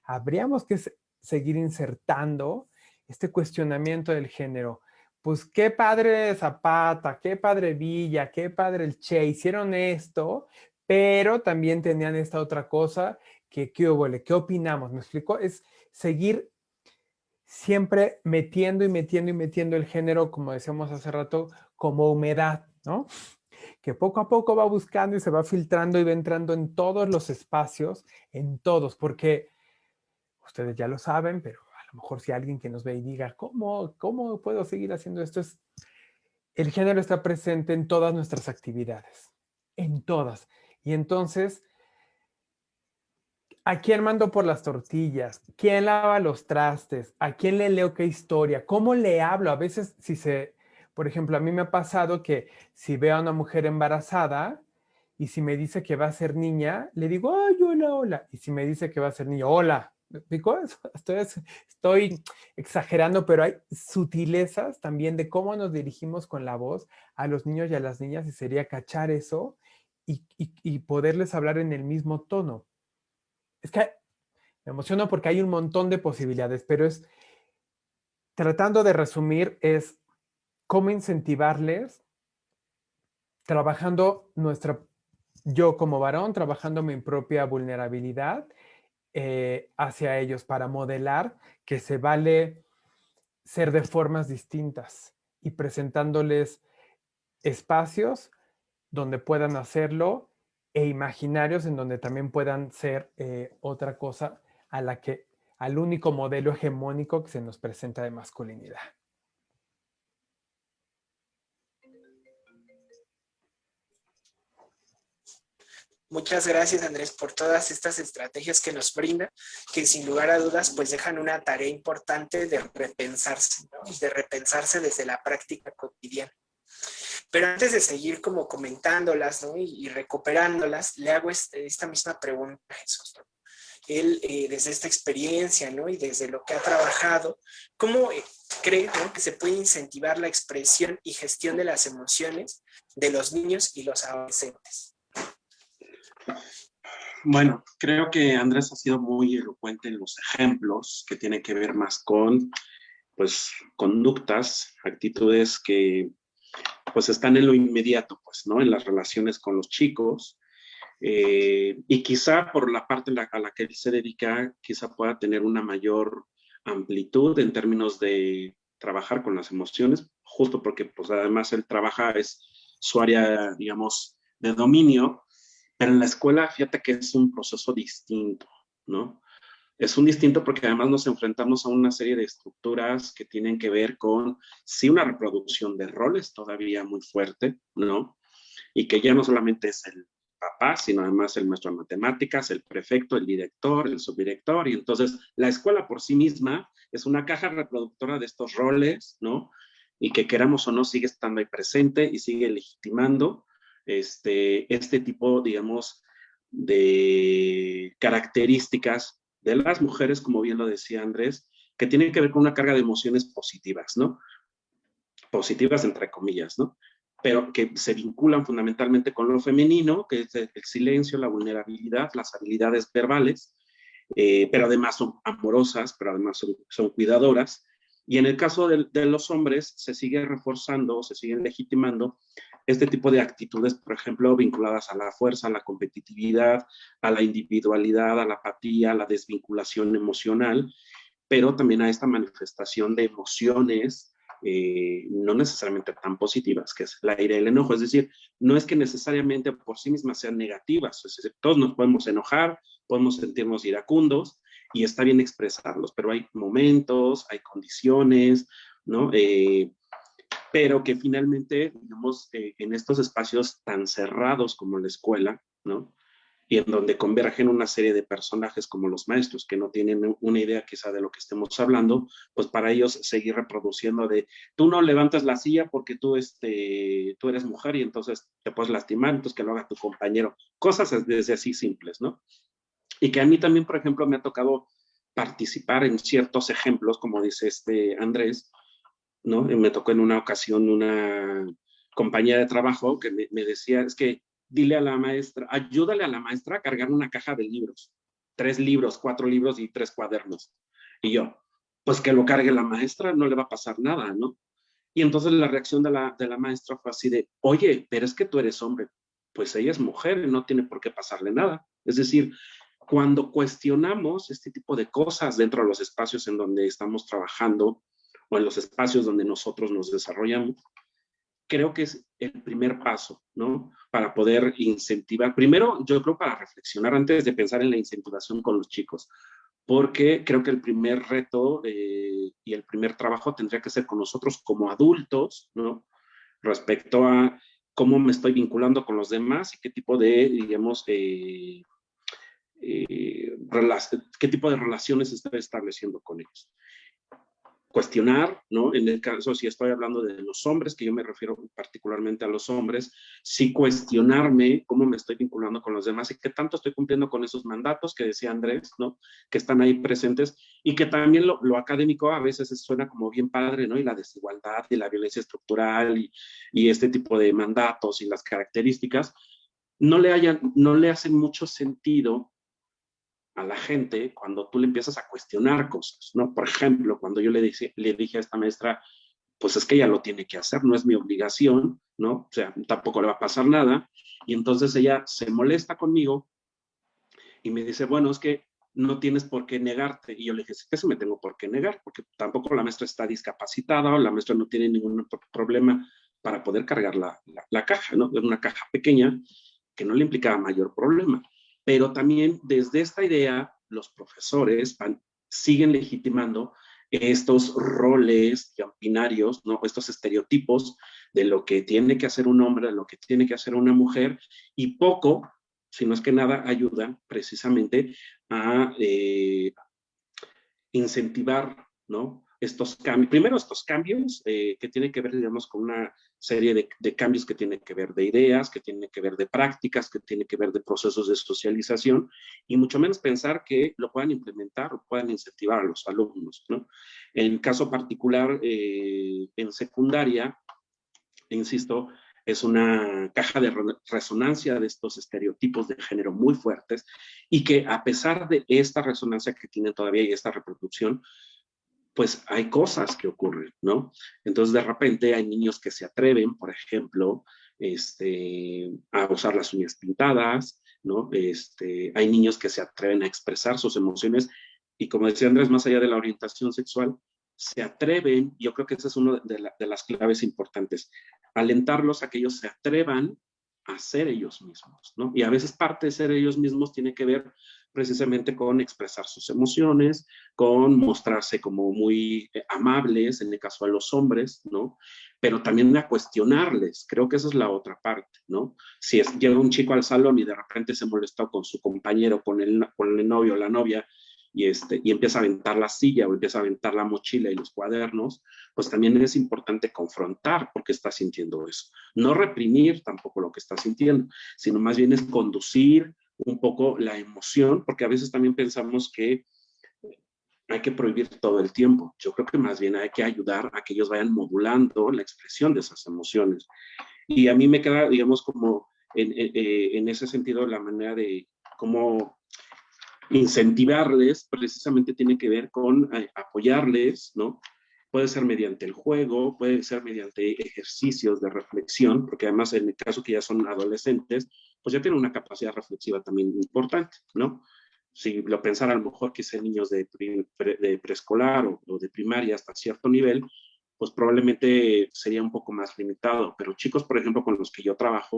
habríamos que seguir insertando este cuestionamiento del género. Pues qué padre Zapata, qué padre Villa, qué padre el Che, hicieron esto, pero también tenían esta otra cosa. ¿Qué hubo? ¿Qué opinamos? ¿Me explico? Es seguir siempre metiendo y metiendo y metiendo el género, como decíamos hace rato, como humedad, ¿no? Que poco a poco va buscando y se va filtrando y va entrando en todos los espacios, en todos, porque ustedes ya lo saben, pero a lo mejor si alguien que nos ve y diga, ¿cómo puedo seguir haciendo esto? El género está presente en todas nuestras actividades, en todas. Y entonces, ¿a quién mando por las tortillas? ¿Quién lava los trastes? ¿A quién le leo qué historia? ¿Cómo le hablo? A veces, por ejemplo, a mí me ha pasado que si veo a una mujer embarazada y si me dice que va a ser niña, le digo, ay, hola, hola. Y si me dice que va a ser niño, hola. ¿Me explico? Estoy exagerando, pero hay sutilezas también de cómo nos dirigimos con la voz a los niños y a las niñas, y sería cachar eso y poderles hablar en el mismo tono. Es que me emociono porque hay un montón de posibilidades, pero tratando de resumir, es cómo incentivarles trabajando yo como varón, trabajando mi propia vulnerabilidad hacia ellos para modelar que se vale ser de formas distintas y presentándoles espacios donde puedan hacerlo e imaginarios en donde también puedan ser otra cosa al único modelo hegemónico que se nos presenta de masculinidad. Muchas gracias, Andrés, por todas estas estrategias que nos brinda, que sin lugar a dudas pues dejan una tarea importante de repensarse, ¿no? Y de repensarse desde la práctica cotidiana. Pero antes de seguir como comentándolas, ¿no? y recuperándolas, le hago esta misma pregunta a Jesús, ¿no? Él, desde esta experiencia, ¿no? Y desde lo que ha trabajado, ¿cómo cree, ¿no? que se puede incentivar la expresión y gestión de las emociones de los niños y los adolescentes? Bueno, creo que Andrés ha sido muy elocuente en los ejemplos que tienen que ver más con pues, conductas, actitudes que, pues, están en lo inmediato, pues, ¿no? En las relaciones con los chicos. Y quizá por la parte a la que él se dedica, quizá pueda tener una mayor amplitud en términos de trabajar con las emociones, justo porque, pues, además él trabaja, es su área, digamos, de dominio, pero en la escuela, fíjate que es un proceso distinto, ¿no? Es un distinto porque además nos enfrentamos a una serie de estructuras que tienen que ver con, sí, una reproducción de roles todavía muy fuerte, ¿no? Y que ya no solamente es el papá, sino además el maestro de matemáticas, el prefecto, el director, el subdirector, y entonces la escuela por sí misma es una caja reproductora de estos roles, ¿no? Y que queramos o no sigue estando ahí presente y sigue legitimando este tipo, digamos, de características de las mujeres, como bien lo decía Andrés, que tienen que ver con una carga de emociones positivas, ¿no? Positivas entre comillas, ¿no? Pero que se vinculan fundamentalmente con lo femenino, que es el silencio, la vulnerabilidad, las habilidades verbales, pero además son amorosas, pero además son cuidadoras. Y en el caso de los hombres, se sigue reforzando, se siguen legitimando este tipo de actitudes, por ejemplo, vinculadas a la fuerza, a la competitividad, a la individualidad, a la apatía, a la desvinculación emocional, pero también a esta manifestación de emociones no necesariamente tan positivas, que es la ira y el enojo. Es decir, no es que necesariamente por sí mismas sean negativas, es decir, todos nos podemos enojar, podemos sentirnos iracundos y está bien expresarlos, pero hay momentos, hay condiciones, ¿no? Pero que finalmente, digamos, en estos espacios tan cerrados como la escuela, ¿no? Y en donde convergen una serie de personajes como los maestros que no tienen una idea quizá de lo que estemos hablando, pues para ellos seguir reproduciendo de tú no levantas la silla porque tú eres mujer y entonces te puedes lastimar, entonces que lo haga tu compañero. Cosas desde así simples, ¿no? Y que a mí también, por ejemplo, me ha tocado participar en ciertos ejemplos, como dice Andrés, ¿no? Y me tocó en una ocasión una compañía de trabajo que me decía, es que dile a la maestra, ayúdale a la maestra a cargar una caja de libros, 3 libros, 4 libros y 3 cuadernos. Y yo, pues que lo cargue la maestra, no le va a pasar nada, ¿no? Y entonces la reacción de la maestra fue así de, oye, pero es que tú eres hombre. Pues ella es mujer y no tiene por qué pasarle nada. Es decir, cuando cuestionamos este tipo de cosas dentro de los espacios en donde estamos trabajando o en los espacios donde nosotros nos desarrollamos, creo que es el primer paso, ¿no? Para poder incentivar. Primero, yo creo para reflexionar antes de pensar en la incentivación con los chicos, porque creo que el primer reto y el primer trabajo tendría que ser con nosotros como adultos, ¿no? Respecto a cómo me estoy vinculando con los demás y qué tipo de, digamos, qué tipo de relaciones estoy estableciendo con ellos. Cuestionar, ¿no? En el caso, si estoy hablando de los hombres, que yo me refiero particularmente a los hombres, sí cuestionarme cómo me estoy vinculando con los demás y qué tanto estoy cumpliendo con esos mandatos que decía Andrés, ¿no? Que están ahí presentes y que también lo académico a veces suena como bien padre, ¿no? Y la desigualdad y la violencia estructural y este tipo de mandatos y las características no le hacen mucho sentido a la gente cuando tú le empiezas a cuestionar cosas, ¿no? Por ejemplo, cuando yo le dije a esta maestra, pues es que ella lo tiene que hacer, no es mi obligación, ¿no? O sea, tampoco le va a pasar nada. Y entonces ella se molesta conmigo y me dice, bueno, es que no tienes por qué negarte. Y yo le dije, sí que sí me tengo por qué negar, porque tampoco la maestra está discapacitada o la maestra no tiene ningún problema para poder cargar la caja, ¿no? Es una caja pequeña que no le implicaba mayor problema. Pero también desde esta idea, los profesores siguen legitimando estos roles binarios, ¿no? Estos estereotipos de lo que tiene que hacer un hombre, de lo que tiene que hacer una mujer, y poco, si no es que nada, ayudan precisamente a incentivar, ¿no? Estos cambios, primero estos cambios que tienen que ver, digamos, con una serie de cambios que tienen que ver de ideas, que tienen que ver de prácticas, que tienen que ver de procesos de socialización, y mucho menos pensar que lo puedan implementar o puedan incentivar a los alumnos, ¿no? En caso particular, en secundaria, insisto, es una caja de resonancia de estos estereotipos de género muy fuertes y que a pesar de esta resonancia que tienen todavía y esta reproducción, pues hay cosas que ocurren, ¿no? Entonces de repente hay niños que se atreven, por ejemplo, a usar las uñas pintadas, ¿no? Hay niños que se atreven a expresar sus emociones y como decía Andrés, más allá de la orientación sexual, se atreven, yo creo que esa es una de las claves importantes, alentarlos a que ellos se atrevan a ser ellos mismos, ¿no? Y a veces parte de ser ellos mismos tiene que ver precisamente con expresar sus emociones, con mostrarse como muy amables, en el caso de los hombres, ¿no? Pero también a cuestionarles, creo que esa es la otra parte, ¿no? Si llega un chico al salón y de repente se molestó con su compañero, con el novio o la novia, y empieza a aventar la silla o empieza a aventar la mochila y los cuadernos, pues también es importante confrontar por qué está sintiendo eso. No reprimir tampoco lo que está sintiendo, sino más bien es conducir un poco la emoción, porque a veces también pensamos que hay que prohibir todo el tiempo. Yo creo que más bien hay que ayudar a que ellos vayan modulando la expresión de esas emociones. Y a mí me queda, digamos, como en ese sentido, la manera de cómo incentivarles precisamente tiene que ver con apoyarles, ¿no? Puede ser mediante el juego, puede ser mediante ejercicios de reflexión, porque además en el caso que ya son adolescentes, pues ya tienen una capacidad reflexiva también importante, ¿no? Si lo pensara a lo mejor que sean niños de preescolar o de primaria hasta cierto nivel, pues probablemente sería un poco más limitado. Pero chicos, por ejemplo, con los que yo trabajo,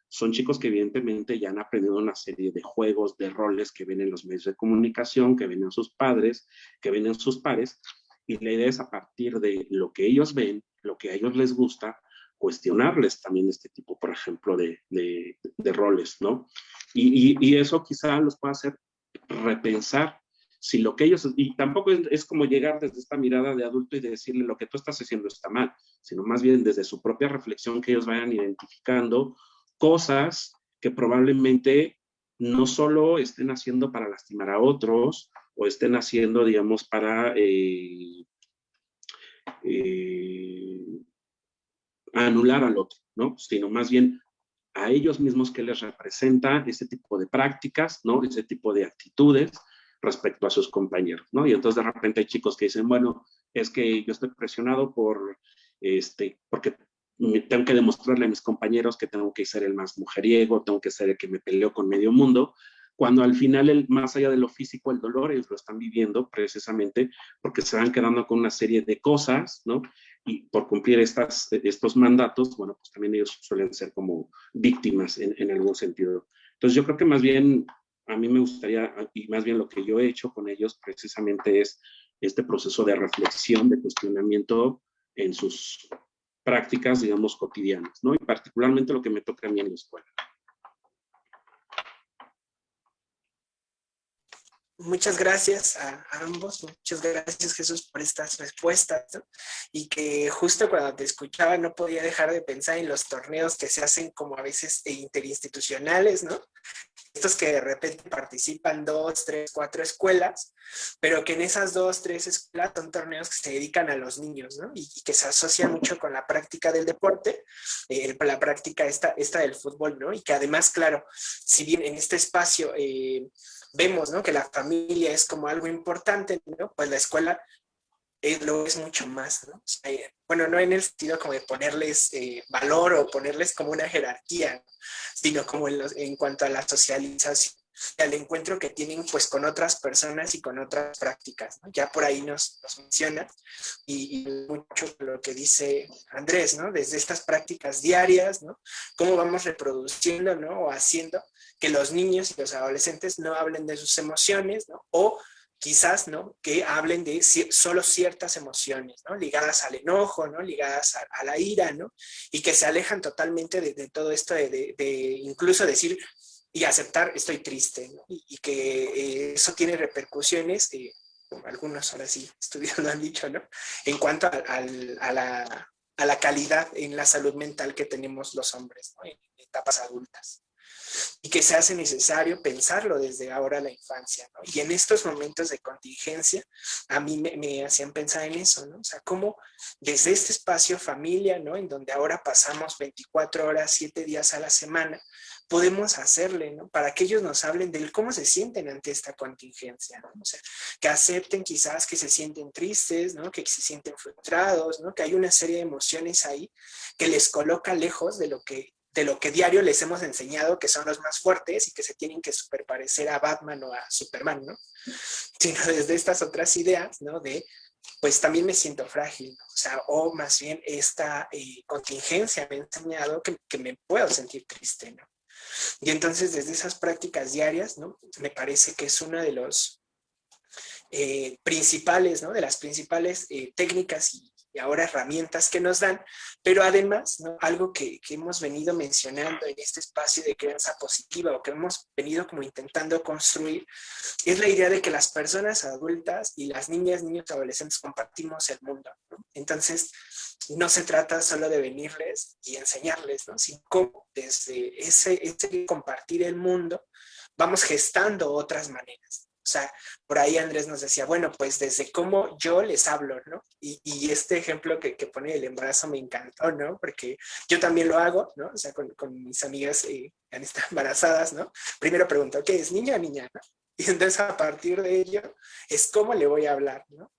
son chicos que evidentemente ya han aprendido una serie de juegos, de roles que ven en los medios de comunicación, que ven en sus padres, que ven en sus pares, y la idea es a partir de lo que ellos ven, lo que a ellos les gusta, cuestionarles también este tipo, por ejemplo, de roles, ¿no? Y eso quizá los pueda hacer repensar si lo que ellos, y tampoco es como llegar desde esta mirada de adulto y decirle lo que tú estás haciendo está mal, sino más bien desde su propia reflexión que ellos vayan identificando cosas que probablemente no solo estén haciendo para lastimar a otros o estén haciendo, digamos, para anular al otro, ¿no? Sino más bien a ellos mismos que les representa ese tipo de prácticas, ¿no? Ese tipo de actitudes respecto a sus compañeros, ¿no? Y entonces de repente hay chicos que dicen, bueno, es que yo estoy presionado porque tengo que demostrarle a mis compañeros que tengo que ser el más mujeriego, tengo que ser el que me peleó con medio mundo, cuando al final, más allá de lo físico, el dolor ellos lo están viviendo precisamente porque se van quedando con una serie de cosas, ¿no? Y por cumplir estos mandatos, bueno, pues también ellos suelen ser como víctimas en algún sentido. Entonces yo creo que más bien a mí me gustaría, y más bien lo que yo he hecho con ellos precisamente es este proceso de reflexión, de cuestionamiento en sus prácticas, digamos, cotidianas, ¿no? Y particularmente lo que me toca a mí en la escuela. Muchas gracias a ambos, muchas gracias Jesús por estas respuestas, ¿no? Y que justo cuando te escuchaba no podía dejar de pensar en los torneos que se hacen como a veces interinstitucionales, ¿no? Estos que de repente participan 2, 3, 4 escuelas, pero que en esas 2, 3 escuelas son torneos que se dedican a los niños, ¿no? Y que se asocian mucho con la práctica del deporte, la práctica esta del fútbol, ¿no? Y que además, claro, si bien en este espacio vemos, ¿no? Que la familia es como algo importante, ¿no? Pues la escuela lo es mucho más, ¿no? O sea, bueno, no en el sentido como de ponerles valor o ponerles como una jerarquía, ¿no? Sino como en cuanto a la socialización, al encuentro que tienen pues con otras personas y con otras prácticas, ¿no? Ya por ahí nos menciona y mucho lo que dice Andrés, ¿no? Desde estas prácticas diarias, ¿no? Cómo vamos reproduciendo, ¿no? O haciendo que los niños y los adolescentes no hablen de sus emociones, ¿no? O quizás, ¿no? Que hablen de solo ciertas emociones, ¿no? Ligadas al enojo, ¿no? Ligadas a la ira, ¿no? Y que se alejan totalmente de todo esto de incluso decir y aceptar estoy triste, ¿no? Y que eso tiene repercusiones, algunos ahora sí estudiando han dicho, ¿no? En cuanto a la calidad en la salud mental que tenemos los hombres, ¿no? En etapas adultas. Y que se hace necesario pensarlo desde ahora la infancia, ¿no? Y en estos momentos de contingencia, a mí me hacían pensar en eso, ¿no? O sea, cómo desde este espacio familia, ¿no? En donde ahora pasamos 24 horas, 7 días a la semana, podemos hacerle, ¿no? Para que ellos nos hablen de cómo se sienten ante esta contingencia, ¿no? O sea, que acepten quizás que se sienten tristes, ¿no? Que se sienten frustrados, ¿no? Que hay una serie de emociones ahí que les coloca lejos de lo que diario les hemos enseñado que son los más fuertes y que se tienen que superparecer a Batman o a Superman, ¿no? Sino desde estas otras ideas, ¿no? De, pues también me siento frágil, ¿no? O sea, o más bien esta contingencia me ha enseñado que me puedo sentir triste, ¿no? Y entonces desde esas prácticas diarias, ¿no? Me parece que es una de los principales, ¿no? De las principales técnicas y ahora herramientas que nos dan, pero además, ¿no? Algo que hemos venido mencionando en este espacio de crianza positiva o que hemos venido como intentando construir, es la idea de que las personas adultas y las niñas, niños, adolescentes compartimos el mundo, ¿no? Entonces, no se trata solo de venirles y enseñarles, ¿no? Sino cómo desde ese compartir el mundo vamos gestando otras maneras. O sea, por ahí Andrés nos decía, bueno, pues desde cómo yo les hablo, ¿no? Y este ejemplo que pone el embarazo me encantó, ¿no? Porque yo también lo hago, ¿no? O sea, con mis amigas que están embarazadas, ¿no? Primero pregunto, ¿qué es, niña o niña, no? Y entonces a partir de ello es cómo le voy a hablar, ¿no?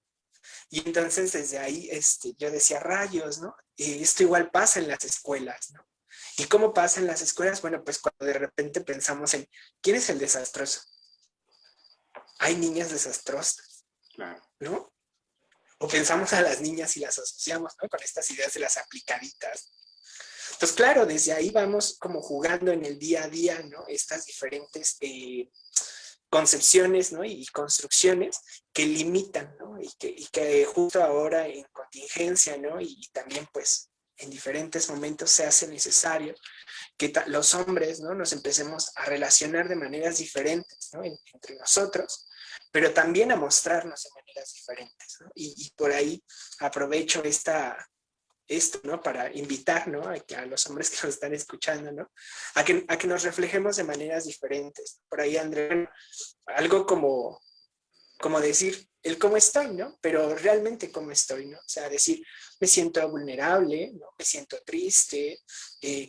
Y entonces desde ahí yo decía, rayos, ¿no? Esto igual pasa en las escuelas, ¿no? ¿Y cómo pasa en las escuelas? Bueno, pues cuando de repente pensamos en, ¿quién es el desastroso? Hay niñas desastrosas, Claro. ¿no? O pensamos a las niñas y las asociamos, ¿no? Con estas ideas de las aplicaditas. Entonces, claro, desde ahí vamos como jugando en el día a día, ¿no? Estas diferentes concepciones, ¿no? Y construcciones que limitan, ¿no? Y que justo ahora en contingencia, ¿no? Y también, pues, en diferentes momentos se hace necesario que los hombres, ¿no? Nos empecemos a relacionar de maneras diferentes, ¿no? Entre nosotros, pero también a mostrarnos de maneras diferentes, ¿no? Y por ahí aprovecho esto, ¿no? Para invitar, ¿no? A los hombres que nos están escuchando, ¿no? A que nos reflejemos de maneras diferentes. Por ahí, André, algo como decir el cómo estoy, ¿no? Pero realmente cómo estoy, ¿no? O sea, decir, me siento vulnerable, ¿no? Me siento triste,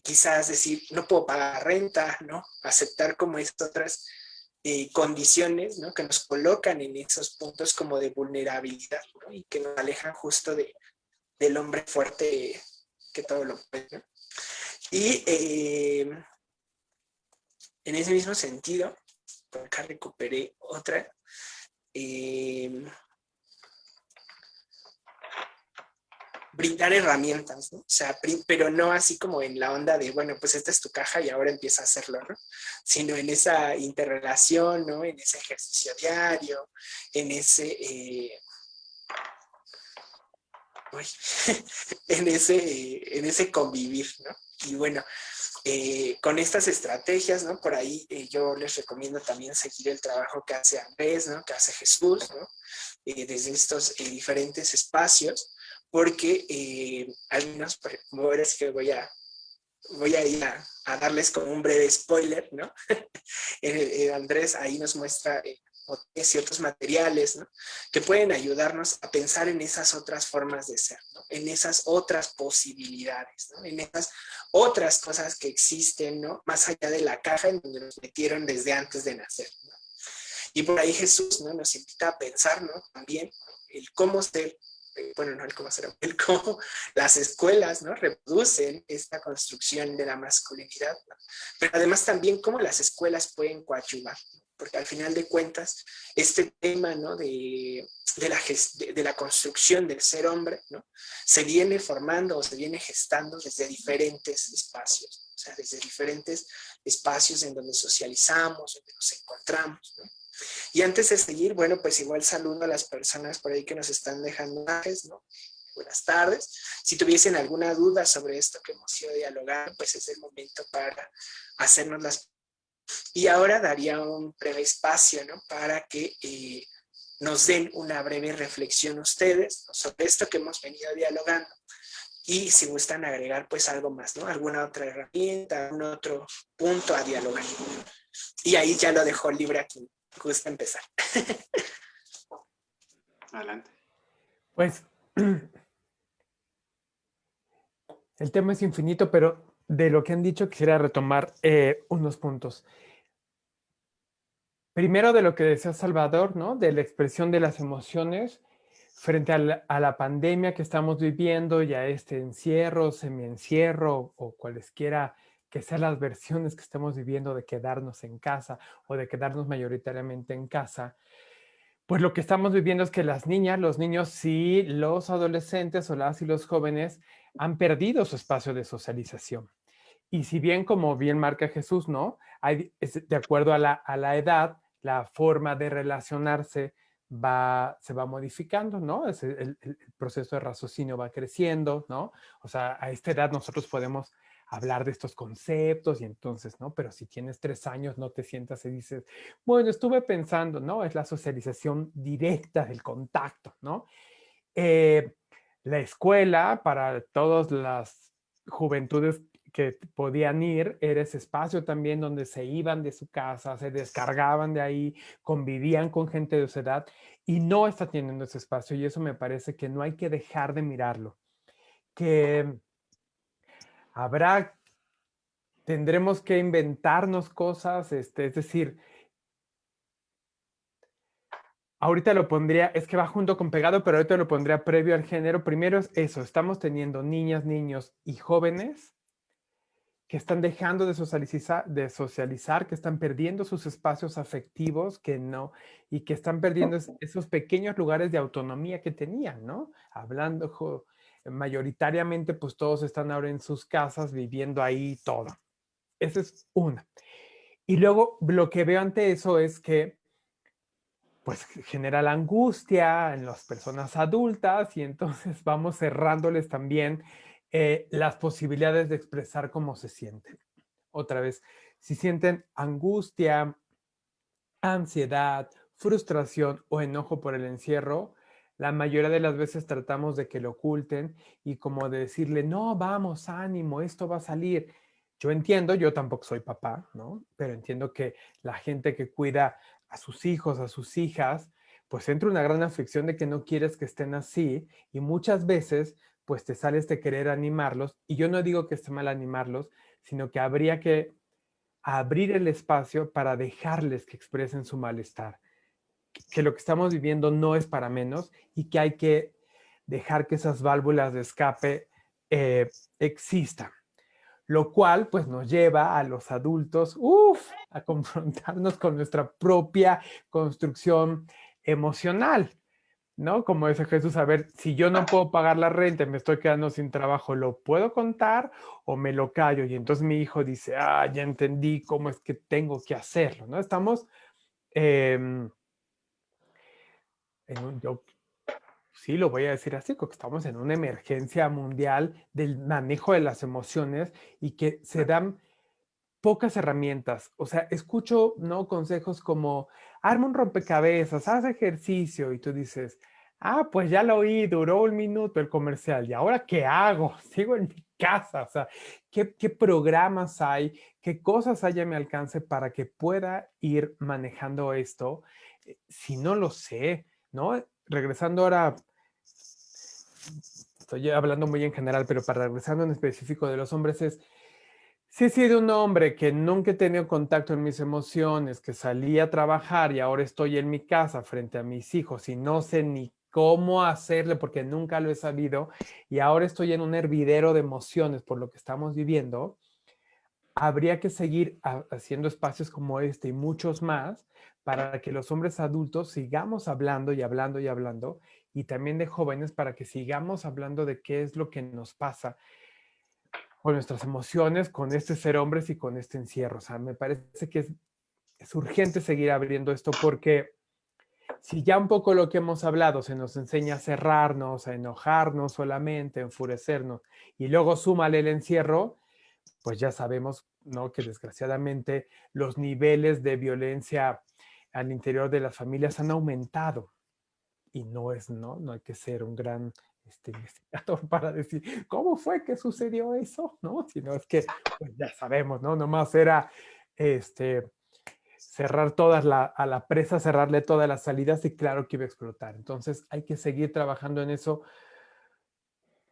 quizás decir, no puedo pagar renta, ¿no? Aceptar como estas otras condiciones, ¿no? Que nos colocan en esos puntos como de vulnerabilidad, ¿no? Y que nos alejan justo del hombre fuerte que todo lo puede, ¿no? Y en ese mismo sentido, por acá recuperé otra, brindar herramientas, ¿no? O sea, pero no así como en la onda de, bueno, pues esta es tu caja y ahora empieza a hacerlo, ¿no? Sino en esa interrelación, ¿no? En ese ejercicio diario, en ese, en ese convivir, ¿no? Y bueno, con estas estrategias, ¿no? Por ahí yo les recomiendo también seguir el trabajo que hace Andrés, ¿no? Que hace Jesús, ¿no? Desde estos diferentes espacios, porque al menos, ahora es que voy a ir a darles como un breve spoiler, ¿no? Andrés ahí nos muestra ciertos materiales, ¿no? Que pueden ayudarnos a pensar en esas otras formas de ser, ¿no? En esas otras posibilidades, ¿no? En esas otras cosas que existen, ¿no? Más allá de la caja en donde nos metieron desde antes de nacer, ¿no? Y por ahí Jesús, ¿no? Nos invita a pensar, ¿no? También el cómo ser, bueno, no el cómo ser, el cómo las escuelas, ¿no? Reproducen esta construcción de la masculinidad, ¿no? Pero además también cómo las escuelas pueden coadyuvar, ¿no? Porque al final de cuentas, este tema, ¿no? De la construcción del ser hombre, ¿no? Se viene formando o se viene gestando desde diferentes espacios, o sea, desde diferentes espacios en donde socializamos, donde nos encontramos, ¿no? Y antes de seguir, bueno, pues igual saludo a las personas por ahí que nos están dejando mensajes, ¿no? Buenas tardes. Si tuviesen alguna duda sobre esto que hemos ido dialogando, pues es el momento para hacernos las... Y ahora daría un breve espacio, ¿no? Para que nos den una breve reflexión ustedes, ¿no? Sobre esto que hemos venido dialogando. Y si gustan agregar, pues algo más, ¿no? Alguna otra herramienta, algún otro punto a dialogar. Y ahí ya lo dejo libre a quien gusta empezar. Adelante. Pues el tema es infinito, pero de lo que han dicho, quisiera retomar unos puntos. Primero de lo que decía Salvador, ¿no? De la expresión de las emociones frente a la pandemia que estamos viviendo y a este encierro, semiencierro o cualesquiera que sean las versiones que estemos viviendo de quedarnos en casa o de quedarnos mayoritariamente en casa. Pues lo que estamos viviendo es que las niñas, los niños y los adolescentes o las y los jóvenes han perdido su espacio de socialización. Y si bien, como bien marca Jesús, ¿no? De acuerdo a la edad, la forma de relacionarse se va modificando, ¿no? El proceso de raciocinio va creciendo, ¿no? O sea, a esta edad nosotros podemos hablar de estos conceptos y entonces, ¿no? Pero si tienes 3 años, no te sientas y dices, bueno, estuve pensando, ¿no? Es la socialización directa del contacto, ¿no? Eh, la escuela para todas las juventudes que podían ir, era ese espacio también donde se iban de su casa, se descargaban de ahí, convivían con gente de su edad y no está teniendo ese espacio y eso me parece que no hay que dejar de mirarlo, que habrá, tendremos que inventarnos cosas, es decir, ahorita lo pondría, es que va junto con pegado, pero ahorita lo pondría previo al género. Primero es eso, estamos teniendo niñas, niños y jóvenes que están dejando de socializar, que están perdiendo sus espacios afectivos, que no, y que están perdiendo esos pequeños lugares de autonomía que tenían, ¿no? Hablando mayoritariamente, pues todos están ahora en sus casas viviendo ahí todo. Esa es una. Y luego lo que veo ante eso es que pues genera la angustia en las personas adultas y entonces vamos cerrándoles también las posibilidades de expresar cómo se sienten. Otra vez, si sienten angustia, ansiedad, frustración o enojo por el encierro, la mayoría de las veces tratamos de que lo oculten y como de decirle, no, vamos, ánimo, esto va a salir. Yo entiendo, yo tampoco soy papá, ¿no? Pero entiendo que la gente que cuida a sus hijos, a sus hijas, pues entra una gran aflicción de que no quieres que estén así y muchas veces pues te sales de querer animarlos y yo no digo que esté mal animarlos, sino que habría que abrir el espacio para dejarles que expresen su malestar, que lo que estamos viviendo no es para menos y que hay que dejar que esas válvulas de escape existan. Lo cual pues nos lleva a los adultos, a confrontarnos con nuestra propia construcción emocional, ¿no? Como dice Jesús, a ver, si yo no puedo pagar la renta y me estoy quedando sin trabajo, ¿lo puedo contar o me lo callo? Y entonces mi hijo dice, ya entendí cómo es que tengo que hacerlo, ¿no? Estamos eh, yo sí lo voy a decir así, porque estamos en una emergencia mundial del manejo de las emociones y que se dan pocas herramientas. O sea, escucho, ¿no? Consejos como, arma un rompecabezas, haz ejercicio, y tú dices, pues ya lo oí, duró 1 minuto el comercial, ¿y ahora qué hago? Sigo en mi casa, o sea, ¿qué programas hay? ¿Qué cosas hay a mi alcance para que pueda ir manejando esto? Si no lo sé, ¿no? Regresando ahora, estoy hablando muy en general, pero para regresando en específico de los hombres es, si he sido un hombre que nunca he tenido contacto en mis emociones, que salí a trabajar y ahora estoy en mi casa frente a mis hijos y no sé ni cómo hacerle porque nunca lo he sabido y ahora estoy en un hervidero de emociones por lo que estamos viviendo, habría que seguir haciendo espacios como este y muchos más para que los hombres adultos sigamos hablando y hablando y hablando y también de jóvenes para que sigamos hablando de qué es lo que nos pasa con nuestras emociones, con este ser hombres y con este encierro. O sea, me parece que es urgente seguir abriendo esto porque si ya un poco lo que hemos hablado se nos enseña a cerrarnos, a enojarnos solamente, a enfurecernos y luego súmale el encierro, pues ya sabemos, ¿no? Que desgraciadamente los niveles de violencia al interior de las familias han aumentado y no hay que ser un gran investigador para decir cómo fue que sucedió eso, ¿no? Sino es que pues ya sabemos, ¿no? Nomás era cerrar a la presa, cerrarle todas las salidas y claro que iba a explotar. Entonces hay que seguir trabajando en eso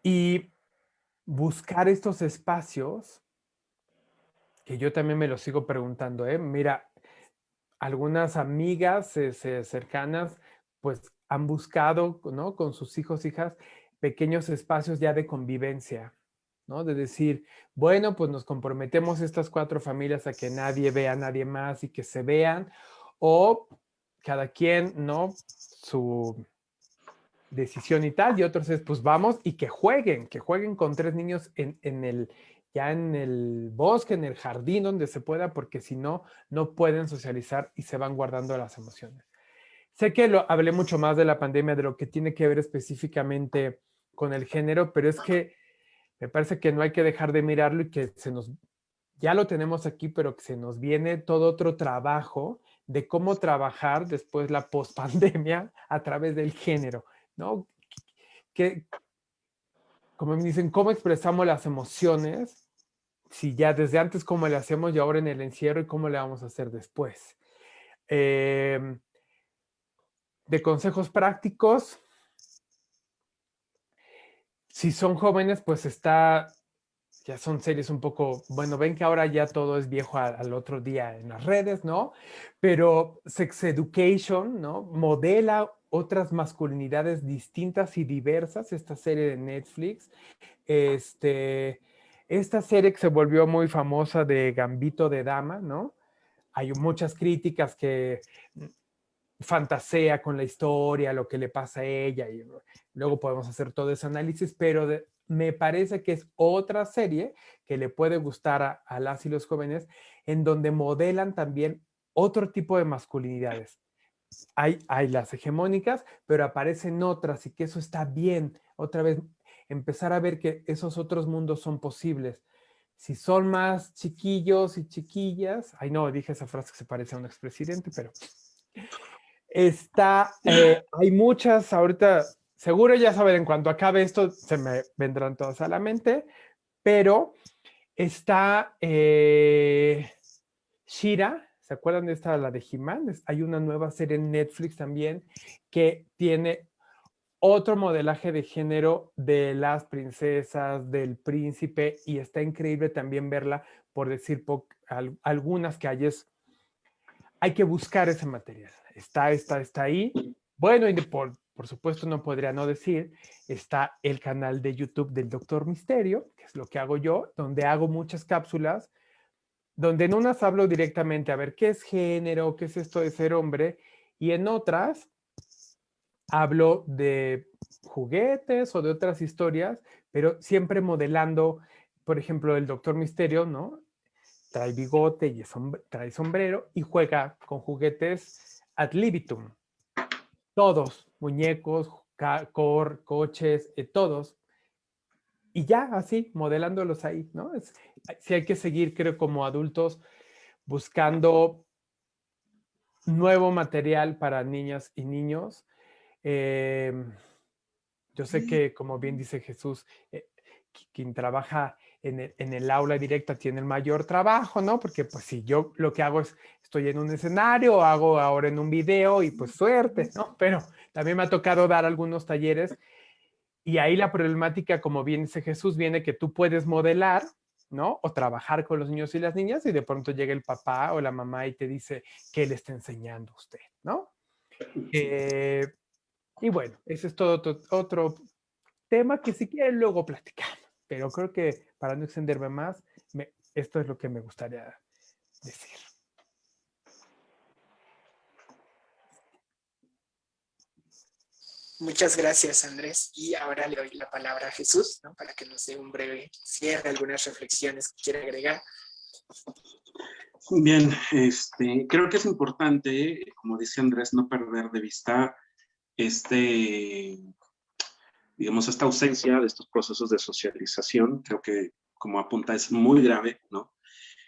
y buscar estos espacios que yo también me lo sigo preguntando, ¿eh? Mira, algunas amigas cercanas, pues han buscado, ¿no? Con sus hijos, hijas, pequeños espacios ya de convivencia, ¿no? De decir, bueno, pues nos comprometemos estas 4 familias a que nadie vea a nadie más y que se vean, o cada quien, ¿no? Su decisión y tal, y otros es, pues vamos y que jueguen con 3 niños ya en el bosque, en el jardín, donde se pueda, porque si no, no pueden socializar y se van guardando las emociones. Sé que hablé mucho más de la pandemia, de lo que tiene que ver específicamente con el género, pero es que me parece que no hay que dejar de mirarlo y que ya lo tenemos aquí, pero que se nos viene todo otro trabajo de cómo trabajar después la pospandemia a través del género, ¿no? Que, como me dicen, ¿cómo expresamos las emociones? Si ya desde antes cómo le hacemos y ahora en el encierro y cómo le vamos a hacer después. De consejos prácticos, si son jóvenes, pues ya son series un poco, bueno, ven que ahora ya todo es viejo al otro día en las redes, ¿no? Pero Sex Education, ¿no? Modela otras masculinidades distintas y diversas, esta serie de Netflix. Esta serie que se volvió muy famosa de Gambito de Dama, ¿no? Hay muchas críticas que fantasea con la historia, lo que le pasa a ella, y luego podemos hacer todo ese análisis, pero me parece que es otra serie que le puede gustar a las y los jóvenes, en donde modelan también otro tipo de masculinidades. Hay las hegemónicas, pero aparecen otras y que eso está bien. Otra vez, empezar a ver que esos otros mundos son posibles. Si son más chiquillos y chiquillas, ay no, dije esa frase que se parece a un expresidente, pero hay muchas, ahorita, seguro ya saben, en cuanto acabe esto, se me vendrán todas a la mente, pero está She-Ra, ¿se acuerdan de esta, la de He-Man? Hay una nueva serie en Netflix también que tiene otro modelaje de género de las princesas, del príncipe, y está increíble también verla, por decir algunas que hay que buscar ese material. Está ahí. Bueno, y por supuesto no podría no decir, está el canal de YouTube del Doctor Misterio, que es lo que hago yo, donde hago muchas cápsulas, donde en unas hablo directamente a ver qué es género, qué es esto de ser hombre, y en otras hablo de juguetes o de otras historias, pero siempre modelando, por ejemplo, el Doctor Misterio, ¿no? Trae bigote y trae sombrero y juega con juguetes ad libitum. Todos, muñecos, coches, todos. Y ya así, modelándolos ahí, ¿no? Sí hay que seguir, creo, como adultos, buscando nuevo material para niñas y niños. Yo sé que, como bien dice Jesús, quien trabaja en el aula directa tiene el mayor trabajo, ¿no? Porque pues si yo lo que hago es, estoy en un escenario, hago ahora en un video y pues suerte, ¿no? Pero también me ha tocado dar algunos talleres y ahí la problemática, como bien dice Jesús, viene que tú puedes modelar, ¿no? O trabajar con los niños y las niñas y de pronto llega el papá o la mamá y te dice, ¿qué le está enseñando usted, ¿no? Y bueno, ese es todo otro tema que si quieren luego platicamos, pero creo que para no extenderme más, esto es lo que me gustaría decir. Muchas gracias, Andrés. Y ahora le doy la palabra a Jesús, ¿no? Para que nos dé un breve cierre, algunas reflexiones que quiera agregar. Bien, creo que es importante, como dice Andrés, no perder de vista digamos, esta ausencia de estos procesos de socialización. Creo que, como apunta, es muy grave, ¿no?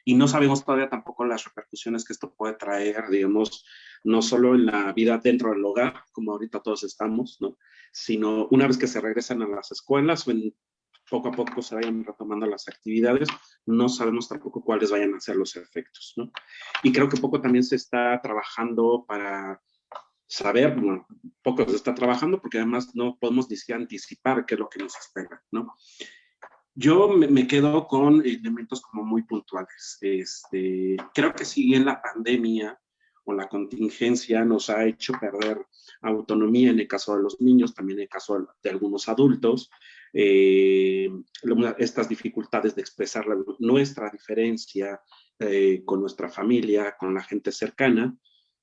Y no sabemos todavía tampoco las repercusiones que esto puede traer, digamos, no solo en la vida dentro del hogar, como ahorita todos estamos, ¿no? Sino una vez que se regresan a las escuelas o poco a poco se vayan retomando las actividades, no sabemos tampoco cuáles vayan a ser los efectos, ¿no? Y creo que poco también se está trabajando para saber, bueno, poco se está trabajando porque además no podemos ni siquiera anticipar qué es lo que nos espera, ¿no? Yo me quedo con elementos como muy puntuales. Creo que si bien la pandemia o la contingencia nos ha hecho perder autonomía en el caso de los niños, también en el caso de algunos adultos, eh, estas dificultades de expresar nuestra diferencia con nuestra familia, con la gente cercana,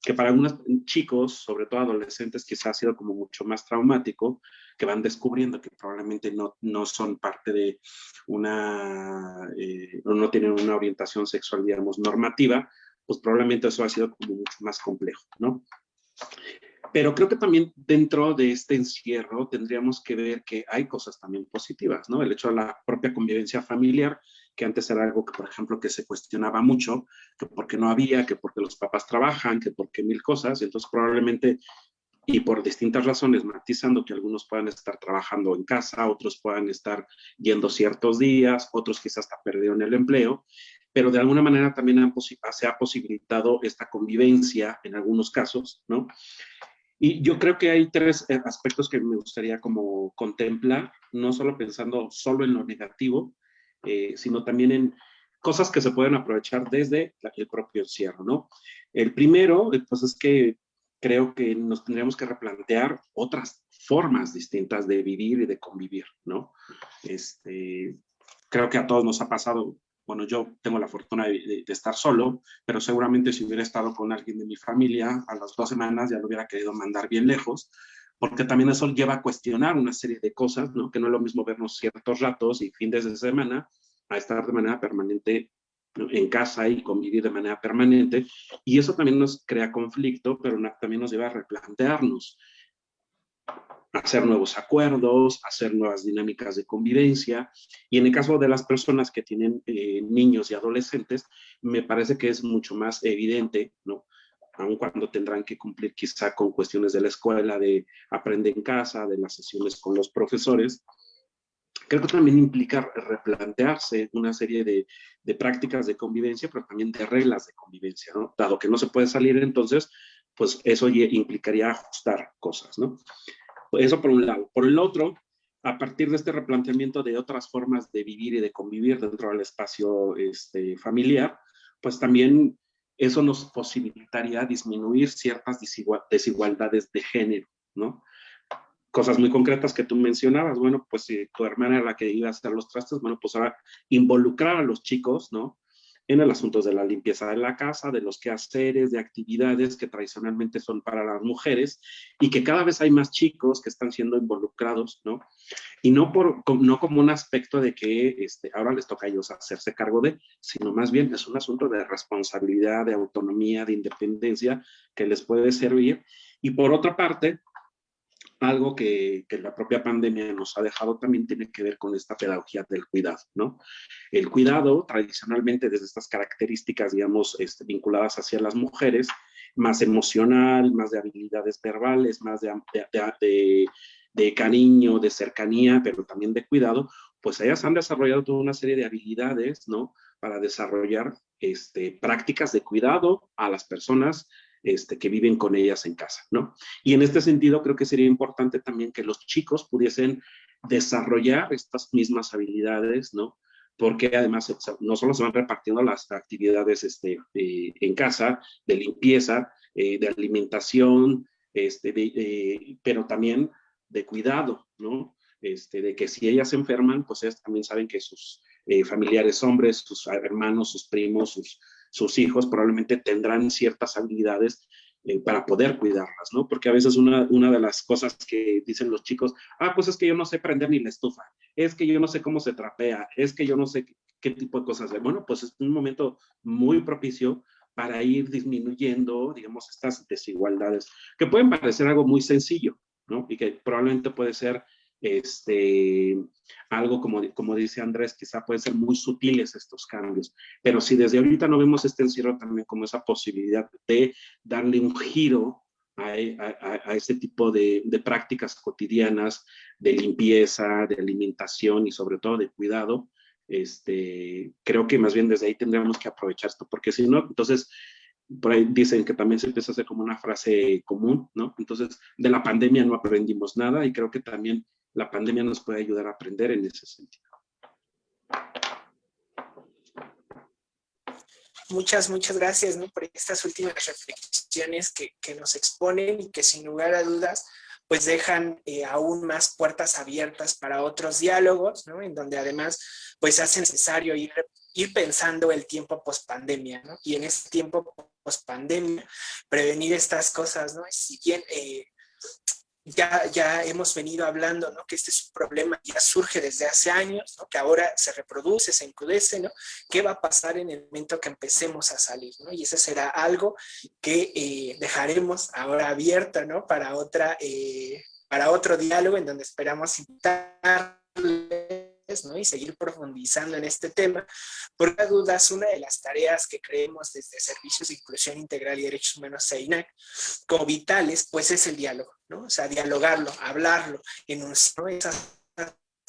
que para algunos chicos, sobre todo adolescentes, quizás ha sido como mucho más traumático, que van descubriendo que probablemente no son parte de no tienen una orientación sexual, digamos, normativa, pues probablemente eso ha sido como mucho más complejo, ¿no? Pero creo que también dentro de este encierro tendríamos que ver que hay cosas también positivas, ¿no? El hecho de la propia convivencia familiar, que antes era algo que, por ejemplo, que se cuestionaba mucho, que porque no había, que porque los papás trabajan, que porque mil cosas, entonces probablemente y por distintas razones, matizando que algunos puedan estar trabajando en casa, otros puedan estar yendo ciertos días, otros quizás hasta perdieron el empleo, pero de alguna manera también se ha posibilitado esta convivencia en algunos casos, ¿no? Y yo creo que hay tres aspectos que me gustaría como contemplar, no solo pensando solo en lo negativo, sino también en cosas que se pueden aprovechar desde el propio encierro, ¿no? El primero, pues es que creo que nos tendríamos que replantear otras formas distintas de vivir y de convivir, ¿no? Creo que a todos nos ha pasado, bueno, yo tengo la fortuna de estar solo, pero seguramente si hubiera estado con alguien de mi familia, a las 2 semanas ya lo hubiera querido mandar bien lejos, porque también eso lleva a cuestionar una serie de cosas, ¿no? Que no es lo mismo vernos ciertos ratos y fines de semana a estar de manera permanente, ¿no?, en casa y convivir de manera permanente, y eso también nos crea conflicto, pero también nos lleva a replantearnos, hacer nuevos acuerdos, hacer nuevas dinámicas de convivencia. Y en el caso de las personas que tienen niños y adolescentes, me parece que es mucho más evidente, ¿no? Aun cuando tendrán que cumplir quizá con cuestiones de la escuela, de aprender en casa, de las sesiones con los profesores, creo que también implica replantearse una serie de prácticas de convivencia, pero también de reglas de convivencia, ¿no? Dado que no se puede salir, entonces, pues eso implicaría ajustar cosas, ¿no? Eso por un lado. Por el otro, a partir de este replanteamiento de otras formas de vivir y de convivir dentro del espacio familiar, pues también eso nos posibilitaría disminuir ciertas desigualdades de género, ¿no? Cosas muy concretas que tú mencionabas, bueno, pues si tu hermana era la que iba a hacer los trastes, bueno, pues ahora involucrar a los chicos, ¿no? En el asunto de la limpieza de la casa, de los quehaceres, de actividades que tradicionalmente son para las mujeres y que cada vez hay más chicos que están siendo involucrados, ¿no? Y no como un aspecto de que ahora les toca a ellos hacerse cargo de, sino más bien es un asunto de responsabilidad, de autonomía, de independencia que les puede servir. Y por otra parte, algo que la propia pandemia nos ha dejado también tiene que ver con esta pedagogía del cuidado, ¿no? El cuidado, tradicionalmente, desde estas características, digamos, vinculadas hacia las mujeres, más emocional, más de habilidades verbales, más de cariño, de cercanía, pero también de cuidado, pues ellas han desarrollado toda una serie de habilidades, ¿no? Para desarrollar prácticas de cuidado a las personas que viven con ellas en casa, ¿no? Y en este sentido creo que sería importante también que los chicos pudiesen desarrollar estas mismas habilidades, ¿no? Porque además no solo se van repartiendo las actividades en casa, de limpieza, de alimentación, pero también de cuidado, ¿no? De que si ellas se enferman, pues ellas también saben que sus familiares hombres, sus hermanos, sus primos, sus hijos probablemente tendrán ciertas habilidades para poder cuidarlas, ¿no? Porque a veces una de las cosas que dicen los chicos, pues es que yo no sé prender ni la estufa, es que yo no sé cómo se trapea, es que yo no sé qué tipo de cosas. Bueno, pues es un momento muy propicio para ir disminuyendo, digamos, estas desigualdades, que pueden parecer algo muy sencillo, ¿no? Y que probablemente puede ser algo como dice Andrés, quizá pueden ser muy sutiles estos cambios, pero si desde ahorita no vemos este encierro también como esa posibilidad de darle un giro a este tipo de prácticas cotidianas de limpieza, de alimentación y sobre todo de cuidado, creo que más bien desde ahí tendríamos que aprovechar esto, porque si no, entonces por ahí dicen que también se empieza a hacer como una frase común, ¿no? Entonces, de la pandemia no aprendimos nada y creo que también la pandemia nos puede ayudar a aprender en ese sentido. muchas gracias, ¿no? Por estas últimas reflexiones que nos exponen y que sin lugar a dudas pues dejan aún más puertas abiertas para otros diálogos, ¿no? En donde además pues hace necesario ir pensando el tiempo post-pandemia, ¿no? Y en este tiempo post-pandemia, prevenir estas cosas, ¿no? Si bien ya hemos venido hablando, ¿no? Que este es un problema que ya surge desde hace años, ¿no? Que ahora se reproduce, se encrudece, ¿no? ¿Qué va a pasar en el momento que empecemos a salir, ¿no? Y ese será algo que dejaremos ahora abierto, ¿no? Para otro diálogo en donde esperamos invitarles, ¿no? Y seguir profundizando en este tema. Por las dudas, una de las tareas que creemos desde Servicios de Inclusión Integral y Derechos Humanos CEINAC como vitales, pues es el diálogo, ¿no? O sea, dialogarlo, hablarlo, enunciar esas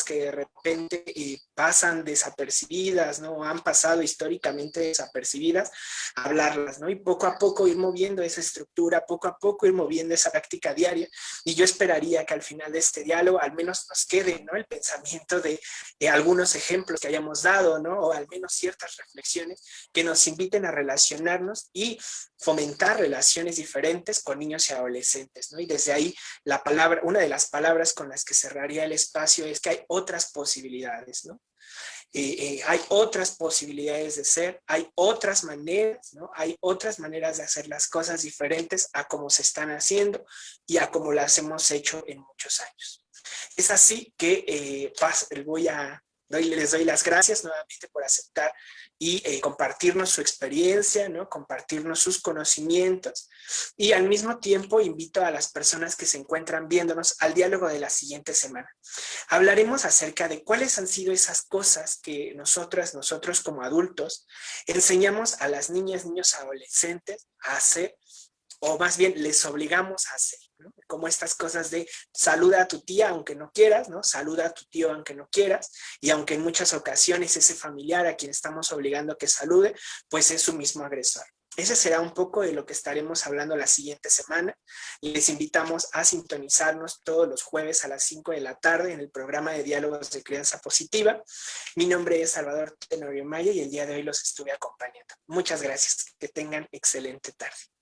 que de repente pasan desapercibidas, ¿no? Han pasado históricamente desapercibidas, hablarlas, ¿no? Y poco a poco ir moviendo esa estructura, poco a poco ir moviendo esa práctica diaria. Y yo esperaría que al final de este diálogo al menos nos quede, ¿no? El pensamiento de algunos ejemplos que hayamos dado, ¿no? O al menos ciertas reflexiones que nos inviten a relacionarnos y fomentar relaciones diferentes con niños y adolescentes, ¿no? Y desde ahí una de las palabras con las que cerraría el espacio es que hay otras posibilidades, ¿no? Hay otras posibilidades de ser, hay otras maneras, ¿no? Hay otras maneras de hacer las cosas diferentes a como se están haciendo y a como las hemos hecho en muchos años. Es así que les doy las gracias nuevamente por aceptar y compartirnos su experiencia, ¿no? Compartirnos sus conocimientos y al mismo tiempo invito a las personas que se encuentran viéndonos al diálogo de la siguiente semana. Hablaremos acerca de cuáles han sido esas cosas que nosotros como adultos enseñamos a las niñas, niños, adolescentes a hacer, o más bien les obligamos a hacer, ¿no? Como estas cosas de saluda a tu tía aunque no quieras, ¿no? Saluda a tu tío aunque no quieras, y aunque en muchas ocasiones ese familiar a quien estamos obligando a que salude, pues es su mismo agresor. Ese será un poco de lo que estaremos hablando la siguiente semana. Les invitamos a sintonizarnos todos los jueves a las 5 de la tarde en el programa de Diálogos de Crianza Positiva. Mi nombre es Salvador Tenorio Maya y el día de hoy los estuve acompañando. Muchas gracias. Que tengan excelente tarde.